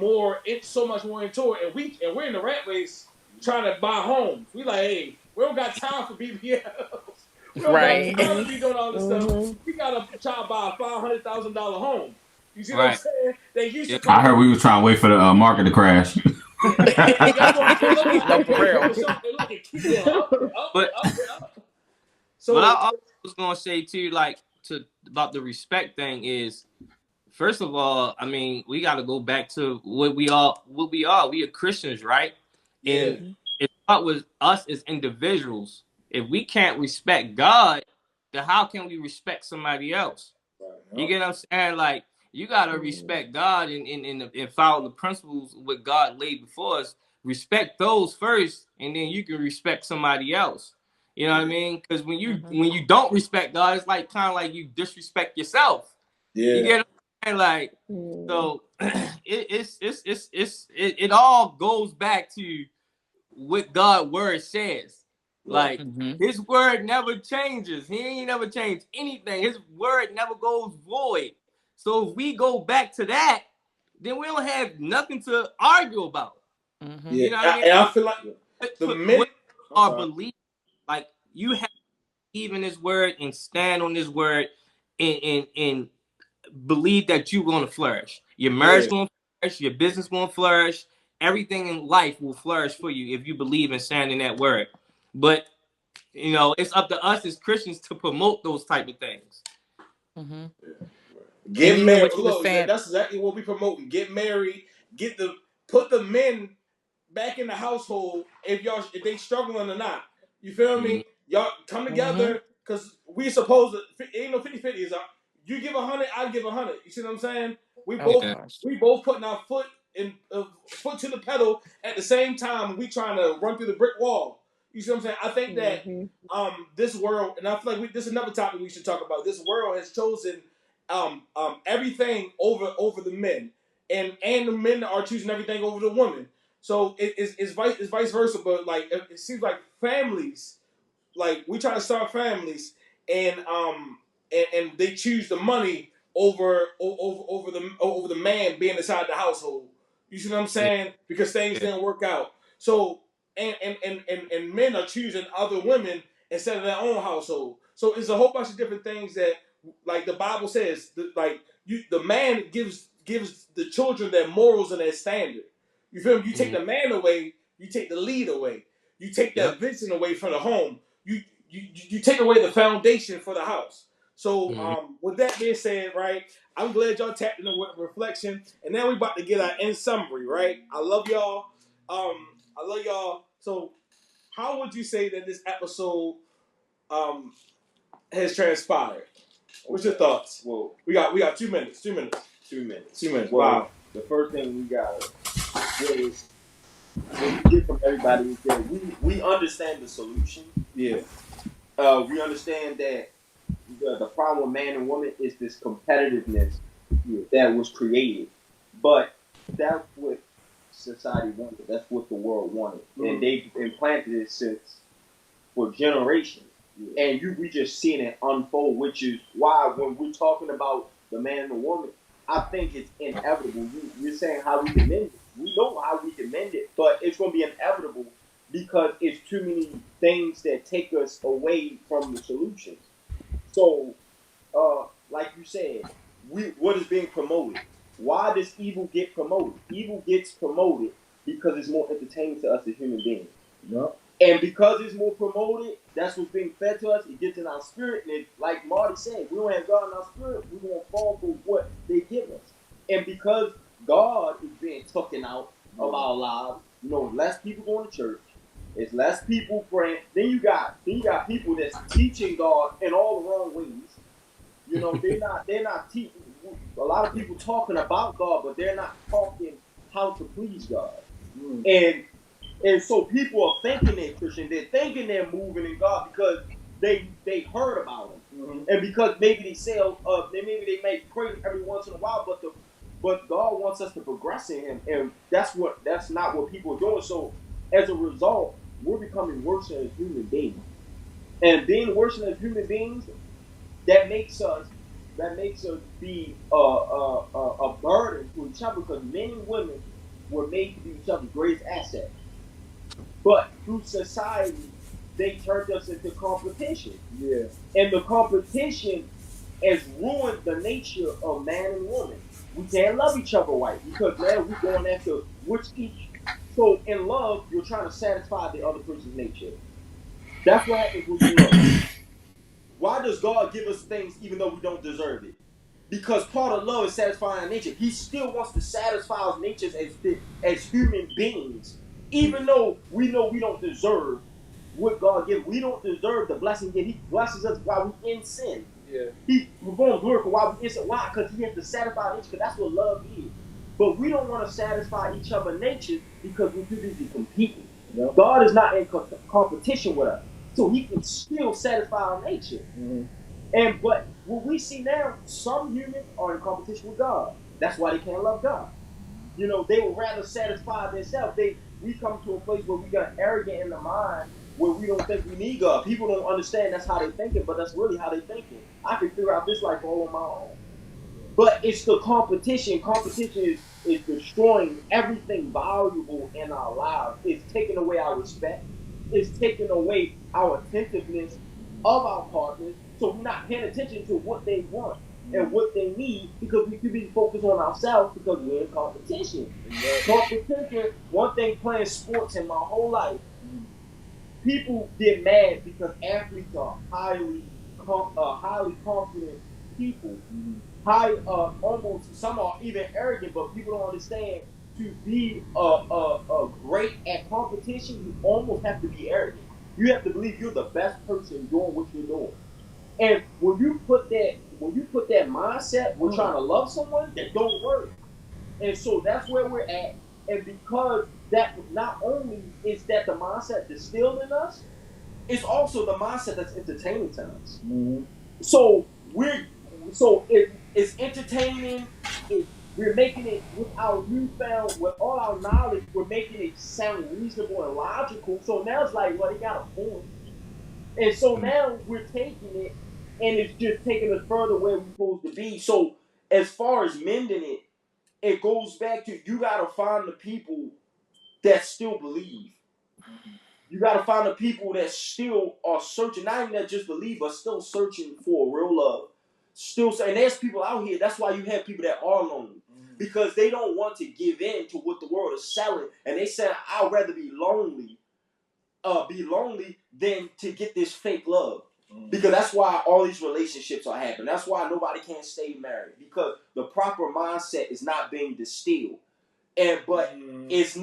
so much more into it, and we're in the rat race trying to buy homes. We like, hey, we don't got time for BBLs. We don't got Right. time to be doing all this stuff. Mhm. We gotta try to buy a $500,000 home. You see what I'm right. saying? They used Yeah. to come I heard we was trying to wait for the market to crash. No, for real. They look and keep going up and up and But up and up. what So I also was gonna say too, like about the respect thing is, first of all, I mean, we got to go back to what we are. We are Christians, right? yeah, And it start with us as individuals. If we can't respect God, then how can we respect somebody else? You get what I'm saying? Like, you gotta respect God and follow the principles what God laid before us. Respect those first, and then you can respect somebody else. You know what I mean? Because when you don't respect God, it's like kind of like you disrespect yourself. You yeah, get what I'm saying? Like, Mhm. so it all goes back to what God word says. right. Like, Hmm. his word never changes. He ain't never changed anything. His word never goes void. So if we go back to that, then we don't have nothing to argue about. Hmm. Yeah, You know what I mean? and I feel like the What minute. I'm our sorry. belief, like you have to believe in his word and stand on his word and believe that you're going to flourish. Your marriage Yeah, going to flourish. Your business going to flourish. Everything in life will flourish for you if you believe and stand in that word. But it's up to us as Christians to promote those type of things. Hmm. And get even married. what you were Look, saying. that's exactly what we promoting. Get married. Put the men back in the household if they struggling or not. You feel Mm-hmm. me? Y'all come Hmm. together because we supposed to. Ain't no 50-50. Is you give 100, I give 100. You see what I'm saying? We Oh both Yeah. gosh. we both putting our foot to the pedal at the same time. We trying to run through the brick wall. You see what I'm saying? I think that Mhm. this world, and I feel like this is another topic we should talk about. This world has chosen everything over the men, and the men are choosing everything over the women. So it's vice versa, but like it seems like families, like we try to start families, and they choose the money over the man being inside the household. You see what I'm Yeah. saying? Because things Yeah. didn't work out. So and men are choosing other women instead of their own household. So it's a whole bunch of different things that, like the Bible says, the man gives the children their morals and their standard. You feel me? You take Mm-hmm. the man away, you take the lead away. You take that Yep. vision away from the home. You take away the foundation for the house. So Mm-hmm. with that being said, right, I'm glad y'all tapped into reflection, and now we about to get our end summary, right? I love y'all. I love y'all. So how would you say that this episode um has transpired? What's your thoughts? Well, We got 2 minutes. 2 minutes. 2 minutes. 2 minutes. Well, Wow. the first thing we got is what we get from everybody is that we understand the solution. Yeah. We understand that the problem with man and woman is this competitiveness that was created, but that's what society wanted. That's what the world wanted, and they've implanted it since for generations. And we just seeing it unfold, which is why when we're talking about the man and the woman, I think it's inevitable. You're saying how we can mend it. We know how we can mend it, but it's going to be inevitable because it's too many things that take us away from the solutions. So, like you said, what is being promoted? Why does evil get promoted? Evil gets promoted because it's more entertaining to us as human beings. No. And because it's more promoted, that's what's being fed to us. It gets in our spirit, and like Marty said, we don't have God in our spirit. We won't fall for what they give us. And because God is being taken out of our lives, you know, less people going to church. It's less people praying. Then you got people that's teaching God in all the wrong ways. You know, they're not teaching. A lot of people talking about God, but they're not talking how to please God. And so people are thinking they're Christian. They're thinking they're moving in God because they heard about him, and because maybe they say maybe they may pray every once in a while, but God wants us to progress in Him, and that's not what people are doing. So as a result, we're becoming worse as human beings, and being worse as human beings, that makes us be a burden to each other, because men and women were made to be each other's greatest asset. But through society, they turned us into competition. Yeah. And the competition has ruined the nature of man and woman. We can't love each other right because now we're going after which each. So in love, you're trying to satisfy the other person's nature. That's what happens when you love. Why does God give us things even though we don't deserve it? Because part of love is satisfying our nature. He still wants to satisfy our natures as human beings. Even though we know we don't deserve what God gives. We don't deserve the blessing yet He blesses us while we're in sin. Yeah. He performs miracle while we're in sin. Why? Because He has to satisfy our nature, because that's what love is. But we don't want to satisfy each other's nature because we're too busy competing. Yep. God is not in competition with us. So He can still satisfy our nature. But what we see now, some humans are in competition with God. That's why they can't love God. You know, they would rather satisfy themselves. We come to a place where we got arrogant in the mind, where we don't think we need God. People don't understand that's how they're thinking, but that's really how they're thinking. I can figure out this life all on my own. But it's the competition. Competition is destroying everything valuable in our lives. It's taking away our respect. It's taking away our attentiveness of our partners. So we're not paying attention to what they want and what they need, because we could be focused on ourselves because we're in competition. Competition, one thing playing sports in my whole life, people get mad because athletes are highly confident people. Almost some are even arrogant, but people don't understand, to be great at competition, you almost have to be arrogant. You have to believe you're the best person doing what you're doing. And when you put that mindset, we're trying to love someone, that don't work. And so that's where we're at. And because that, not only is that the mindset distilled in us, it's also the mindset that's entertaining to us. So it's entertaining. We're making it with our newfound, with all our knowledge, we're making it sound reasonable and logical. So now it's like, well, they got a point. And so now we're taking it, and it's just taking us further where we're supposed to be. So as far as mending it, it goes back to, you got to find the people that still believe. You got to find the people that still are searching, not even that just believe, but still searching for real love. And there's people out here, that's why you have people that are lonely. Because they don't want to give in to what the world is selling. And they say, I'd rather be lonely than to get this fake love. Because that's why all these relationships are happening. That's why nobody can stay married. Because the proper mindset is not being distilled. But it's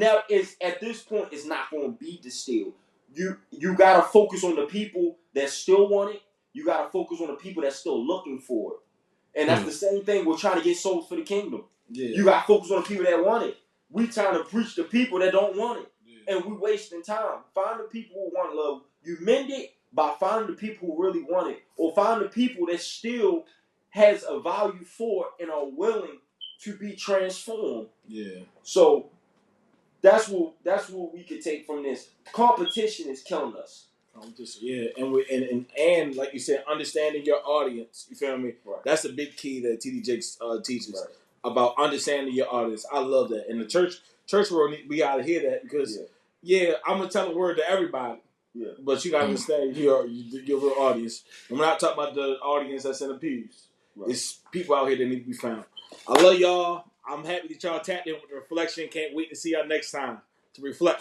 at this point, it's not going to be distilled. You gotta focus on the people that still want it. You gotta focus on the people that's still looking for it. And that's the same thing. We're trying to get souls for the kingdom. Yeah. You gotta focus on the people that want it. We trying to preach to people that don't want it. Yeah. And we wasting time. Find the people who want love. You mend it by finding the people who really want it, or find the people that still has a value for it and are willing to be transformed. Yeah. So that's what we could take from this. Competition is killing us. Yeah, and like you said, understanding your audience. You feel me? Right. That's a big key that TD Jakes teaches about understanding your audience. I love that. In the church world, we gotta hear that, because I'm gonna tell a word to everybody. Yeah. But you gotta understand your real audience. And we're not talking about the audience that's in the pews. Right. It's people out here that need to be found. I love y'all. I'm happy that y'all tapped in with the reflection. Can't wait to see y'all next time to reflect.